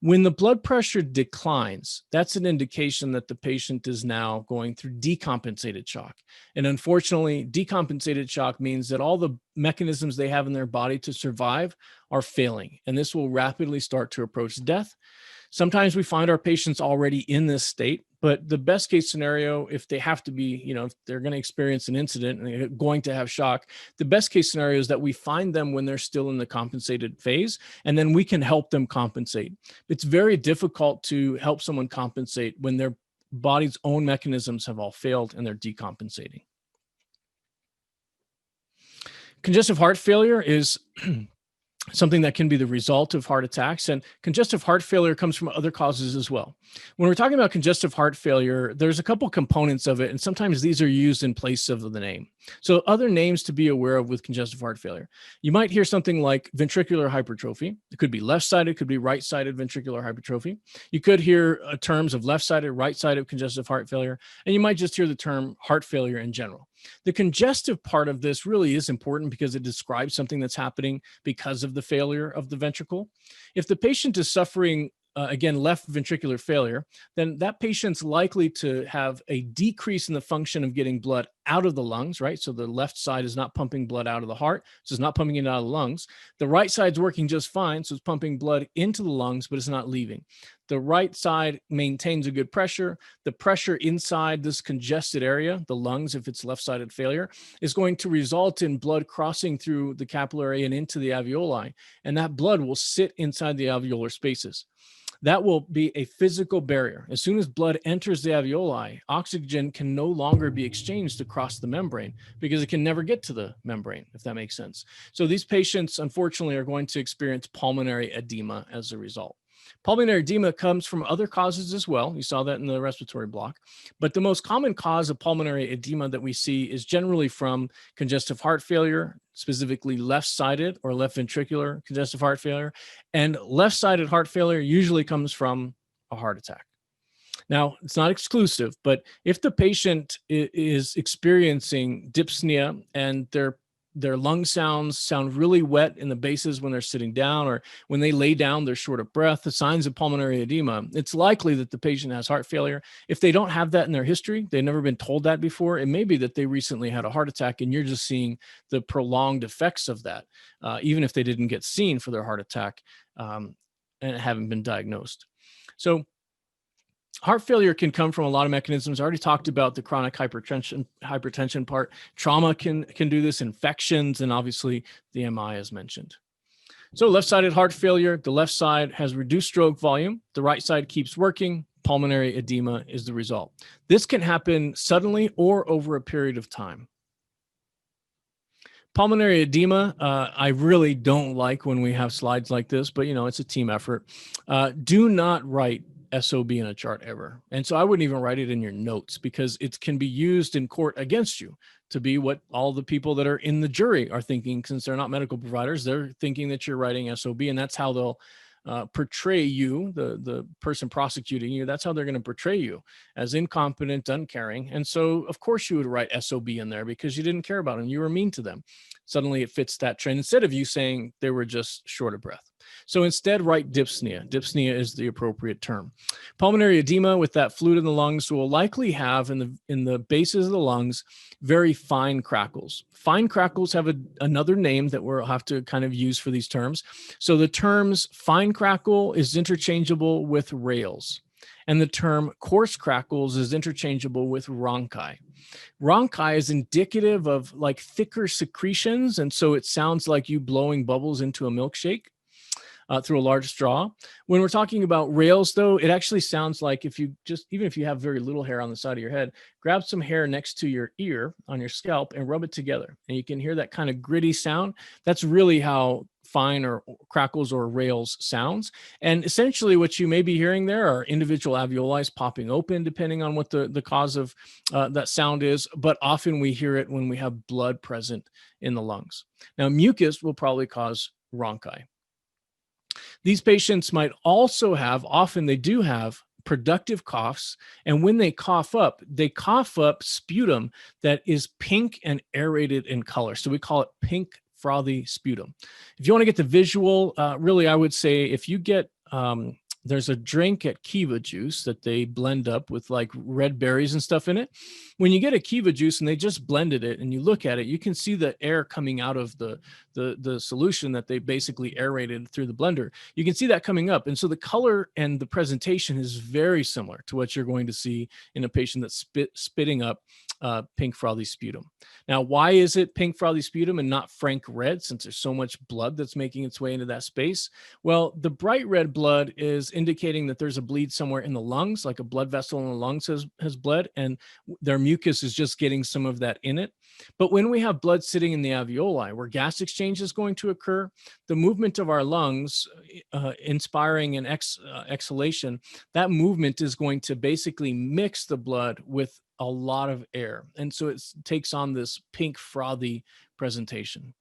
A: When the blood pressure declines, that's an indication that the patient is now going through decompensated shock. And unfortunately, decompensated shock means that all the mechanisms they have in their body to survive are failing. And this will rapidly start to approach death. Sometimes we find our patients already in this state, but the best case scenario, if they have to be, if they're going to experience an incident and they're going to have shock, the best case scenario is that we find them when they're still in the compensated phase, and then we can help them compensate. It's very difficult to help someone compensate when their body's own mechanisms have all failed and they're decompensating. Congestive heart failure is something that can be the result of heart attacks, and congestive heart failure comes from other causes as well. When we're talking about congestive heart failure, there's a couple components of it, and sometimes these are used in place of the name. So other names to be aware of with congestive heart failure. You might hear something like ventricular hypertrophy. It could be left-sided, could be right-sided ventricular hypertrophy. You could hear terms of left-sided, right-sided congestive heart failure, and you might just hear the term heart failure in general. The congestive part of this really is important because it describes something that's happening because of the failure of the ventricle. If the patient is suffering, again, left ventricular failure, then that patient's likely to have a decrease in the function of getting blood out of the lungs, right? So the left side is not pumping blood out of the heart, so it's not pumping it out of the lungs. The right side's working just fine, so it's pumping blood into the lungs, but it's not leaving. The right side maintains a good pressure. The pressure inside this congested area, the lungs, if it's left-sided failure, is going to result in blood crossing through the capillary and into the alveoli, and that blood will sit inside the alveolar spaces. That will be a physical barrier. As soon as blood enters the alveoli, oxygen can no longer be exchanged across the membrane because it can never get to the membrane, if that makes sense. So these patients, unfortunately, are going to experience pulmonary edema as a result. Pulmonary edema comes from other causes as well. You saw that in the respiratory block. But the most common cause of pulmonary edema that we see is generally from congestive heart failure, specifically left-sided or left ventricular congestive heart failure. And left-sided heart failure usually comes from a heart attack. Now, it's not exclusive, but if the patient is experiencing dyspnea and their lung sound really wet in the bases when they're sitting down, or when they lay down, they're short of breath, the signs of pulmonary edema, it's likely that the patient has heart failure. If they don't have that in their history, they've never been told that before, it may be that they recently had a heart attack and you're just seeing the prolonged effects of that, even if they didn't get seen for their heart attack and haven't been diagnosed. So heart failure can come from a lot of mechanisms. I already talked about the chronic hypertension part. Trauma can do this, infections, and obviously the MI as mentioned. So left-sided heart failure, the left side has reduced stroke volume. The right side keeps working. Pulmonary edema is the result. This can happen suddenly or over a period of time. Pulmonary edema, I really don't like when we have slides like this, but it's a team effort. Do not write SOB in a chart ever. And so I wouldn't even write it in your notes, because it can be used in court against you to be what all the people that are in the jury are thinking. Since they're not medical providers, they're thinking that you're writing SOB, and that's how they'll portray you, the person prosecuting you. That's how they're going to portray you, as incompetent, uncaring. And so of course you would write SOB in there because you didn't care about them. You were mean to them. Suddenly it fits that trend, instead of you saying they were just short of breath. So instead, write dyspnea. Dyspnea is the appropriate term. Pulmonary edema with that fluid in the lungs will likely have in the bases of the lungs very fine crackles. Fine crackles have another name that we'll have to kind of use for these terms. So the terms fine crackle is interchangeable with rales, and the term coarse crackles is interchangeable with rhonchi. Rhonchi is indicative of like thicker secretions, and so it sounds like you blowing bubbles into a milkshake through a large straw. When we're talking about rales, though, it actually sounds like if you just, even if you have very little hair on the side of your head, grab some hair next to your ear on your scalp and rub it together. And you can hear that kind of gritty sound. That's really how fine or crackles or rales sounds. And essentially what you may be hearing there are individual alveoli popping open, depending on what the cause of that sound is. But often we hear it when we have blood present in the lungs. Now, mucus will probably cause rhonchi. These patients might also have, often they do have, productive coughs. And when they cough up sputum that is pink and aerated in color. So we call it pink frothy sputum. If you want to get the visual, really, I would say if you get, there's a drink at Kiva Juice that they blend up with like red berries and stuff in it. When you get a Kiva Juice and they just blended it and you look at it, you can see the air coming out of the solution that they basically aerated through the blender. You can see that coming up. And so the color and the presentation is very similar to what you're going to see in a patient that's spitting up pink frothy sputum. Now, why is it pink frothy sputum and not frank red, since there's so much blood that's making its way into that space? Well, the bright red blood is indicating that there's a bleed somewhere in the lungs, like a blood vessel in the lungs has bled, and their mucus is just getting some of that in it. But when we have blood sitting in the alveoli, where gas exchange is going to occur, the movement of our lungs, inspiring and exhalation, that movement is going to basically mix the blood with a lot of air. And so it takes on this pink frothy presentation.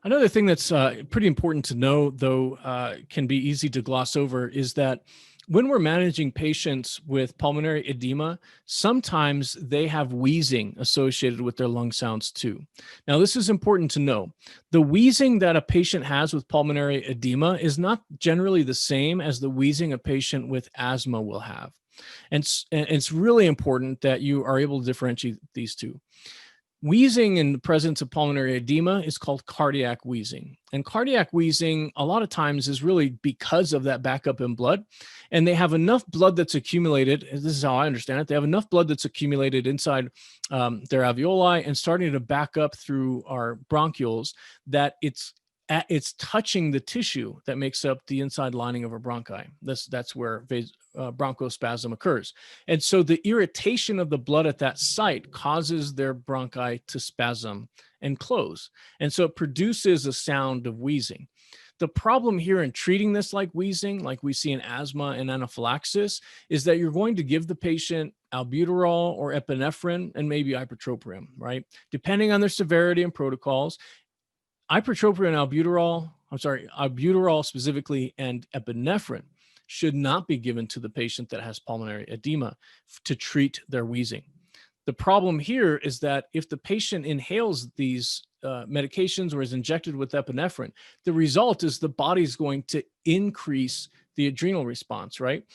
A: Another thing that's pretty important to know, though, can be easy to gloss over, is that when we're managing patients with pulmonary edema, sometimes they have wheezing associated with their lung sounds too. Now, this is important to know. The wheezing that a patient has with pulmonary edema is not generally the same as the wheezing a patient with asthma will have. And it's really important that you are able to differentiate these two. Wheezing in the presence of pulmonary edema is called cardiac wheezing. And cardiac wheezing, a lot of times, is really because of that backup in blood. And they have enough blood that's accumulated. This is how I understand it. They have enough blood that's accumulated inside their alveoli and starting to back up through our bronchioles that it's touching the tissue that makes up the inside lining of our bronchi. That's where bronchospasm occurs. And so the irritation of the blood at that site causes their bronchi to spasm and close. And so it produces a sound of wheezing. The problem here in treating this like wheezing, like we see in asthma and anaphylaxis, is that you're going to give the patient albuterol or epinephrine and maybe ipratropium, right? Depending on their severity and protocols. Ipratropium and albuterol specifically, and epinephrine should not be given to the patient that has pulmonary edema to treat their wheezing. The problem here is that if the patient inhales these medications or is injected with epinephrine, the result is the body's going to increase the adrenal response, right?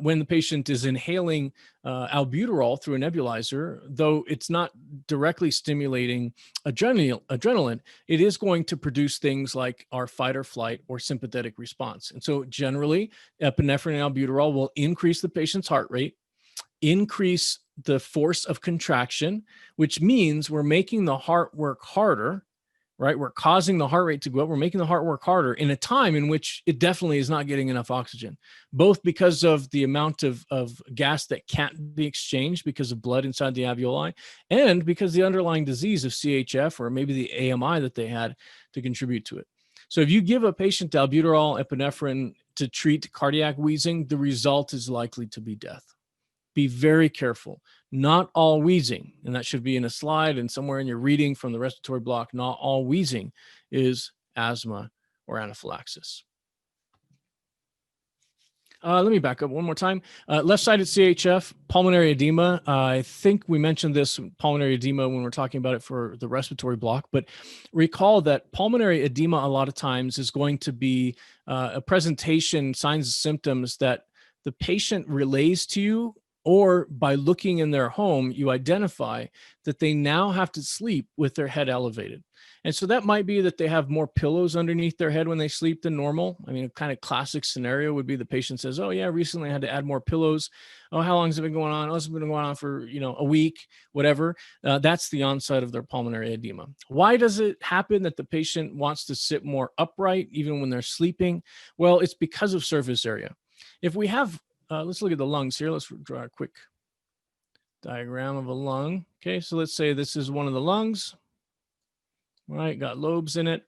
A: When the patient is inhaling albuterol through a nebulizer, though it's not directly stimulating adrenaline, it is going to produce things like our fight or flight or sympathetic response. And so generally, epinephrine and albuterol will increase the patient's heart rate, increase the force of contraction, which means we're making the heart work harder, right? We're causing the heart rate to go up. We're making the heart work harder in a time in which it definitely is not getting enough oxygen, both because of the amount of gas that can't be exchanged because of blood inside the alveoli, and because the underlying disease of CHF or maybe the AMI that they had to contribute to it. So if you give a patient albuterol, epinephrine to treat cardiac wheezing, the result is likely to be death. Be very careful. Not all wheezing, and that should be in a slide and somewhere in your reading from the respiratory block, not all wheezing is asthma or anaphylaxis. Let me back up one more time. Left-sided CHF, pulmonary edema. I think we mentioned this pulmonary edema when we're talking about it for the respiratory block, but recall that pulmonary edema a lot of times is going to be a presentation, signs and symptoms that the patient relays to you, or by looking in their home, you identify that they now have to sleep with their head elevated. And so that might be that they have more pillows underneath their head when they sleep than normal. I mean, a kind of classic scenario would be the patient says, oh yeah, recently I had to add more pillows. Oh, how long has it been going on? Oh, it's been going on for, a week, whatever. That's the onset of their pulmonary edema. Why does it happen that the patient wants to sit more upright even when they're sleeping? Well, it's because of surface area. If we have, let's look at the lungs here. Let's draw a quick diagram of a lung. Okay, so let's say this is one of the lungs. Right, got lobes in it,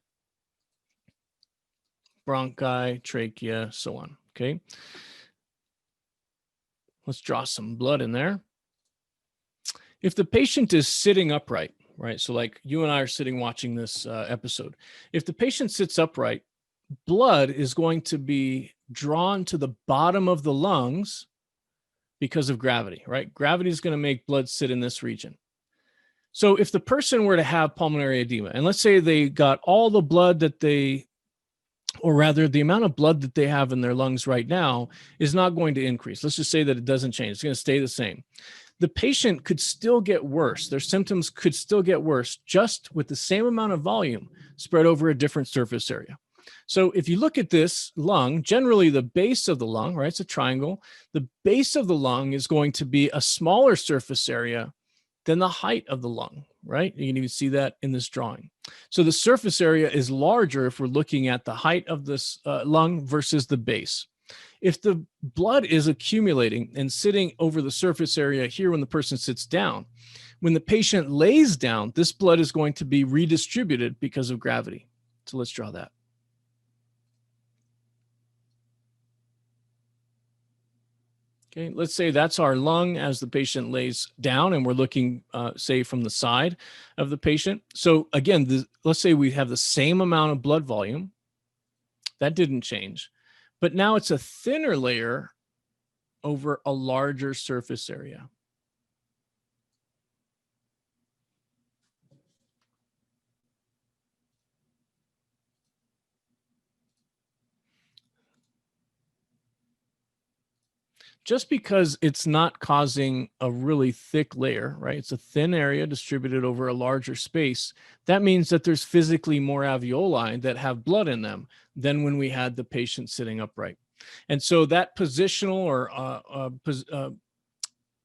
A: bronchi, trachea, so on. Okay, let's draw some blood in there. If the patient is sitting upright, right, so like you and I are sitting watching this episode, if the patient sits upright, blood is going to be drawn to the bottom of the lungs because of gravity, right? Gravity is going to make blood sit in this region. So if the person were to have pulmonary edema, and let's say they got all the blood that or rather the amount of blood that they have in their lungs right now is not going to increase. Let's just say that it doesn't change. It's going to stay the same. The patient could still get worse. Their symptoms could still get worse just with the same amount of volume spread over a different surface area. So if you look at this lung, generally the base of the lung, right, it's a triangle. The base of the lung is going to be a smaller surface area than the height of the lung, right? You can even see that in this drawing. So the surface area is larger if we're looking at the height of this lung versus the base. If the blood is accumulating and sitting over the surface area here when the person sits down, when the patient lays down, this blood is going to be redistributed because of gravity. So let's draw that. Okay, let's say that's our lung as the patient lays down and we're looking, say, from the side of the patient. So again, let's say we have the same amount of blood volume. That didn't change. But now it's a thinner layer over a larger surface area. Just because it's not causing a really thick layer, right? It's a thin area distributed over a larger space. That means that there's physically more alveoli that have blood in them than when we had the patient sitting upright. And so that positional or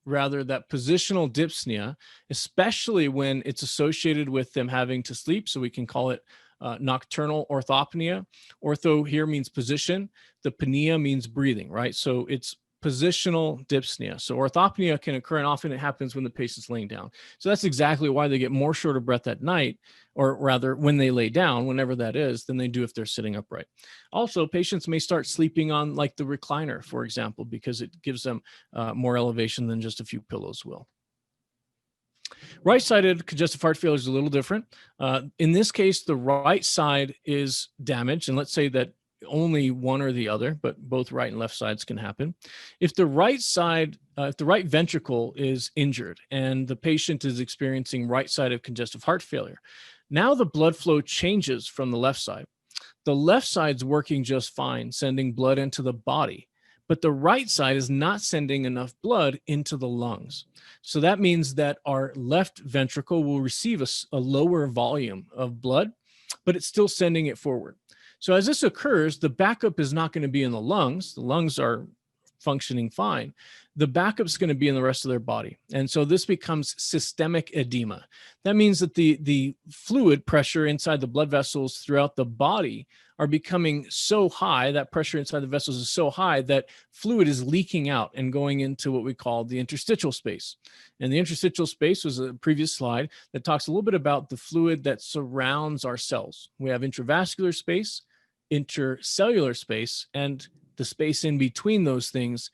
A: rather that positional dyspnea, especially when it's associated with them having to sleep, so we can call it nocturnal orthopnea. Ortho here means position. The pnea means breathing, right? So it's positional dyspnea. So orthopnea can occur, and often it happens when the patient's laying down. So that's exactly why they get more short of breath at night, or rather when they lay down, whenever that is, than they do if they're sitting upright. Also, patients may start sleeping on like the recliner, for example, because it gives them more elevation than just a few pillows will. Right-sided congestive heart failure is a little different. In this case, the right side is damaged, and let's say that only one or the other, but both right and left sides can happen. If the right side, if the right ventricle is injured and the patient is experiencing right-sided congestive heart failure, now the blood flow changes from the left side. The left side's working just fine, sending blood into the body, but the right side is not sending enough blood into the lungs. So that means that our left ventricle will receive a lower volume of blood, but it's still sending it forward. So as this occurs, the backup is not going to be in the lungs. The lungs are functioning fine. The backup is going to be in the rest of their body. And so this becomes systemic edema. That means that the fluid pressure inside the blood vessels throughout the body are becoming so high, that pressure inside the vessels is so high that fluid is leaking out and going into what we call the interstitial space. And the interstitial space was a previous slide that talks a little bit about the fluid that surrounds our cells. We have intravascular space, intercellular space, and the space in between those things,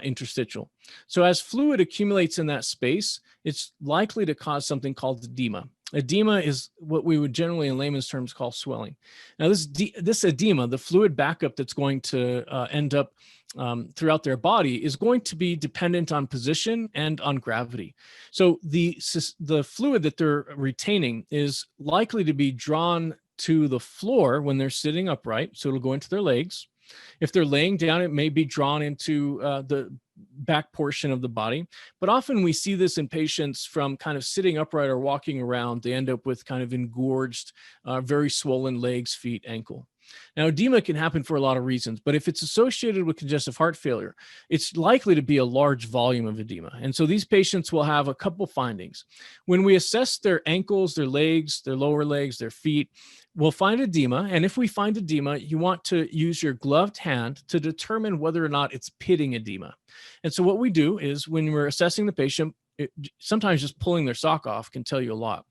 A: interstitial. So as fluid accumulates in that space, it's likely to cause something called edema. Edema is what we would generally in layman's terms call swelling. Now this edema, the fluid backup that's going to end up throughout their body, is going to be dependent on position and on gravity. So the fluid that they're retaining is likely to be drawn to the floor when they're sitting upright. So it'll go into their legs. If they're laying down, it may be drawn into the back portion of the body. But often we see this in patients from kind of sitting upright or walking around. They end up with kind of engorged, very swollen legs, feet, ankle. Now, edema can happen for a lot of reasons, but if it's associated with congestive heart failure, it's likely to be a large volume of edema. And so these patients will have a couple findings. When we assess their ankles, their legs, their lower legs, their feet, we'll find edema. And if we find edema, you want to use your gloved hand to determine whether or not it's pitting edema. And so what we do is when we're assessing the patient, sometimes just pulling their sock off can tell you a lot.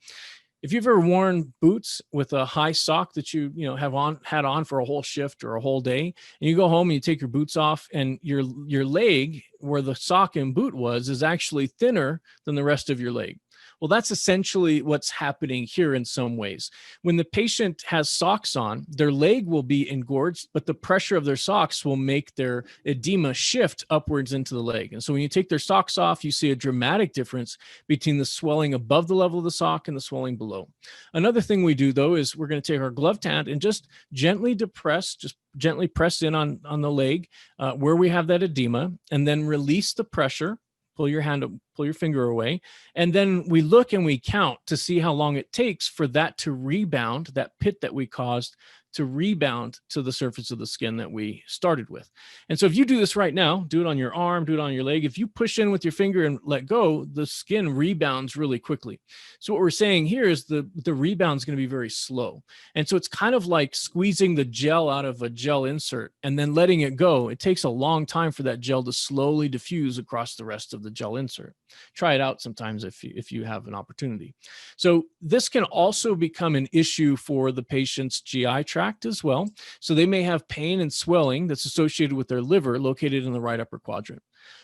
A: If you've ever worn boots with a high sock that you have had on for a whole shift or a whole day, and you go home and you take your boots off, and your leg where the sock and boot was is actually thinner than the rest of your leg. Well, that's essentially what's happening here in some ways. When the patient has socks on, their leg will be engorged, but the pressure of their socks will make their edema shift upwards into the leg. And so when you take their socks off, you see a dramatic difference between the swelling above the level of the sock and the swelling below. Another thing we do, though, is we're going to take our gloved hand and just gently depress, just gently press in on the leg where we have that edema, and then release the pressure. Pull your hand up, pull your finger away. And then we look and we count to see how long it takes for that to rebound, that pit that we caused to rebound to the surface of the skin that we started with. And so if you do this right now, do it on your arm, do it on your leg. If you push in with your finger and let go, the skin rebounds really quickly. So what we're saying here is the rebound is going to be very slow. And so it's kind of like squeezing the gel out of a gel insert and then letting it go. It takes a long time for that gel to slowly diffuse across the rest of the gel insert. Try it out sometimes if you have an opportunity. So this can also become an issue for the patient's GI tract as well. So they may have pain and swelling that's associated with their liver located in the right upper quadrant.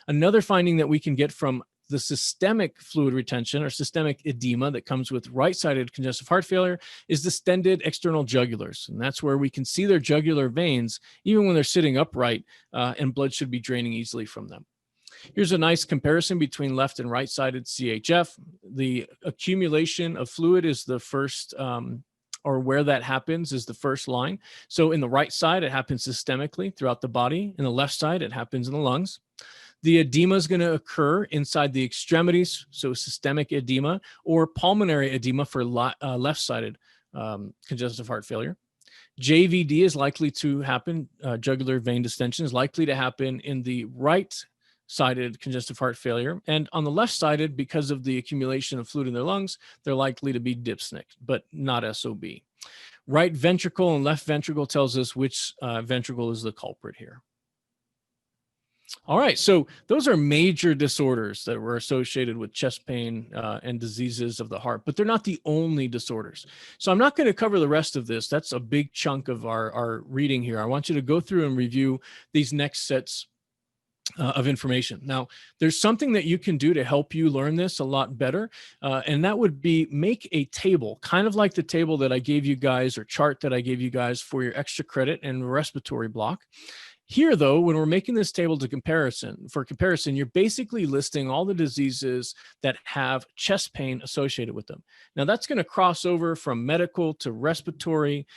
A: Another finding that we can get from the systemic fluid retention or systemic edema that comes with right-sided congestive heart failure is distended external jugulars. And that's where we can see their jugular veins, even when they're sitting upright, and blood should be draining easily from them. Here's a nice comparison between left and right-sided CHF. The accumulation of fluid is the first, or where that happens is the first line. So in the right side, it happens systemically throughout the body. In the left side, it happens in the lungs. The edema is going to occur inside the extremities, so systemic edema, or pulmonary edema for left-sided congestive heart failure. JVD is likely to happen, jugular vein distension is likely to happen in the right-sided congestive heart failure. And on the left-sided, because of the accumulation of fluid in their lungs, they're likely to be dyspneic, but not SOB. Right ventricle and left ventricle tells us which ventricle is the culprit here. All right, so those are major disorders that were associated with chest pain and diseases of the heart, but they're not the only disorders. So I'm not going to cover the rest of this. That's a big chunk of our reading here. I want you to go through and review these next sets of information. Now, there's something that you can do to help you learn this a lot better, and that would be make a table, kind of like the table that I gave you guys or chart that I gave you guys for your extra credit and respiratory block. Here, though, when we're making this table for comparison, you're basically listing all the diseases that have chest pain associated with them. Now, that's going to cross over from medical to respiratory,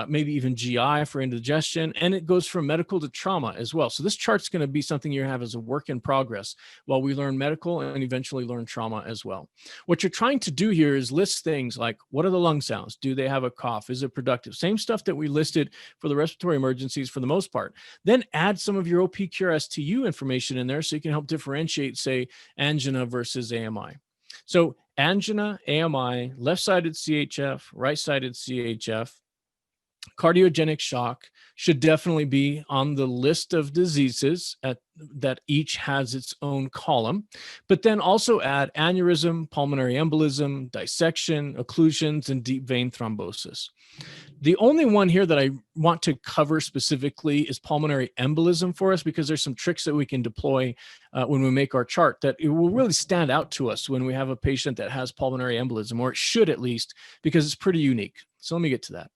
A: maybe even GI for indigestion, and it goes from medical to trauma as well. So this chart's going to be something you have as a work in progress while we learn medical and eventually learn trauma as well. What you're trying to do here is list things like, what are the lung sounds? Do they have a cough? Is it productive? Same stuff that we listed for the respiratory emergencies for the most part. Then add some of your OPQR-STU information in there so you can help differentiate, say, angina versus AMI. So angina, AMI, left-sided CHF, right-sided CHF, Cardiogenic shock should definitely be on the list of diseases that each has its own column, but then also add aneurysm, pulmonary embolism, dissection, occlusions, and deep vein thrombosis. The only one here that I want to cover specifically is pulmonary embolism for us, because there's some tricks that we can deploy when we make our chart that it will really stand out to us when we have a patient that has pulmonary embolism, or it should at least, because it's pretty unique. So let me get to that.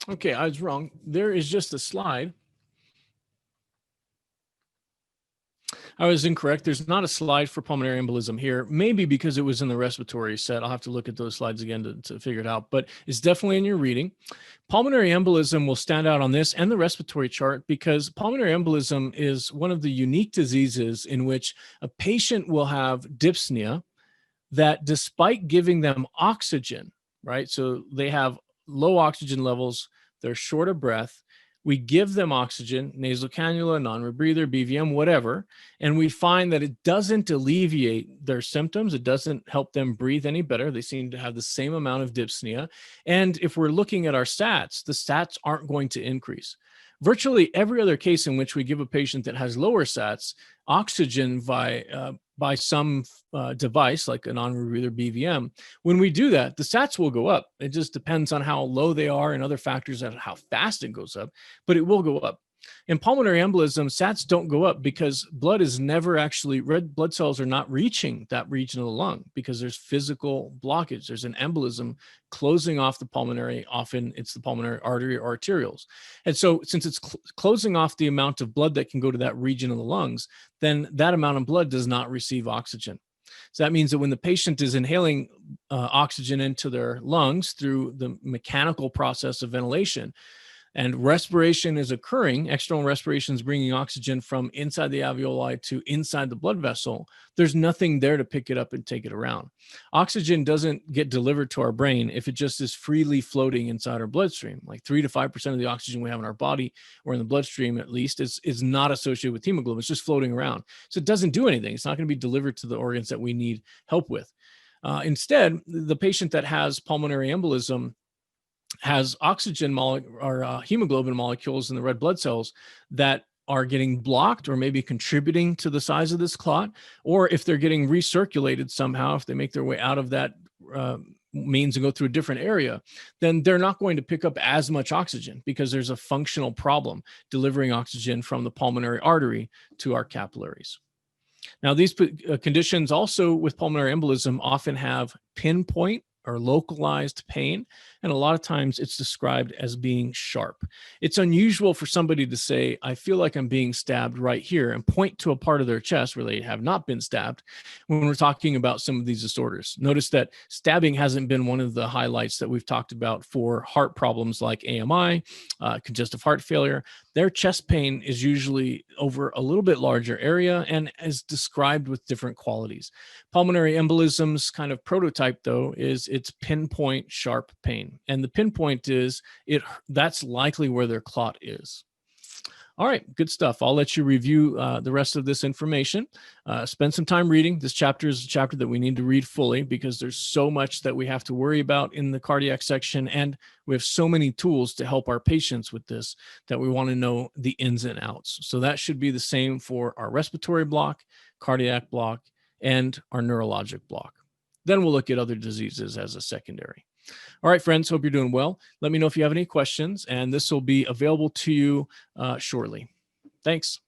A: Okay, I was wrong. There is just a slide. I was incorrect. There's not a slide for pulmonary embolism here, maybe because it was in the respiratory set. I'll have to look at those slides again to figure it out, but it's definitely in your reading. Pulmonary embolism will stand out on this and the respiratory chart, because pulmonary embolism is one of the unique diseases in which a patient will have dyspnea that, despite giving them oxygen, right? So they have low oxygen levels, they're short of breath. We give them oxygen, nasal cannula, non-rebreather, BVM, whatever, and we find that it doesn't alleviate their symptoms. It doesn't help them breathe any better. They seem to have the same amount of dyspnea. And if we're looking at our stats, the stats aren't going to increase. Virtually every other case in which we give a patient that has lower sats oxygen by some device like a non-rebreather BVM, when we do that, the sats will go up. It just depends on how low they are and other factors and how fast it goes up, but it will go up. In pulmonary embolism, sats don't go up because blood is never actually, red blood cells are not reaching that region of the lung because there's physical blockage. There's an embolism closing off the pulmonary. Often it's the pulmonary artery or arterioles. And so since it's closing off the amount of blood that can go to that region of the lungs, then that amount of blood does not receive oxygen. So that means that when the patient is inhaling oxygen into their lungs through the mechanical process of ventilation, and respiration is occurring, external respiration is bringing oxygen from inside the alveoli to inside the blood vessel, there's nothing there to pick it up and take it around. Oxygen doesn't get delivered to our brain if it just is freely floating inside our bloodstream. Like 3 to 5% of the oxygen we have in our body, or in the bloodstream at least, is not associated with hemoglobin. It's just floating around. So it doesn't do anything. It's not going to be delivered to the organs that we need help with. Instead, the patient that has pulmonary embolism has oxygen or hemoglobin molecules in the red blood cells that are getting blocked or maybe contributing to the size of this clot, or if they're getting recirculated somehow, if they make their way out of that means and go through a different area, then they're not going to pick up as much oxygen because there's a functional problem delivering oxygen from the pulmonary artery to our capillaries. Now, these conditions also with pulmonary embolism often have pinpoint or localized pain, and a lot of times it's described as being sharp. It's unusual for somebody to say, I feel like I'm being stabbed right here, and point to a part of their chest where they have not been stabbed when we're talking about some of these disorders. Notice that stabbing hasn't been one of the highlights that we've talked about for heart problems like AMI, congestive heart failure. Their chest pain is usually over a little bit larger area and is described with different qualities. Pulmonary embolism's kind of prototype, though, is its pinpoint sharp pain. And the pinpoint is that's likely where their clot is. All right, good stuff. I'll let you review the rest of this information. Spend some time reading. This chapter is a chapter that we need to read fully because there's so much that we have to worry about in the cardiac section, and we have so many tools to help our patients with this that we want to know the ins and outs. So that should be the same for our respiratory block, cardiac block, and our neurologic block. Then we'll look at other diseases as a secondary. All right, friends, hope you're doing well. Let me know if you have any questions, and this will be available to you shortly. Thanks.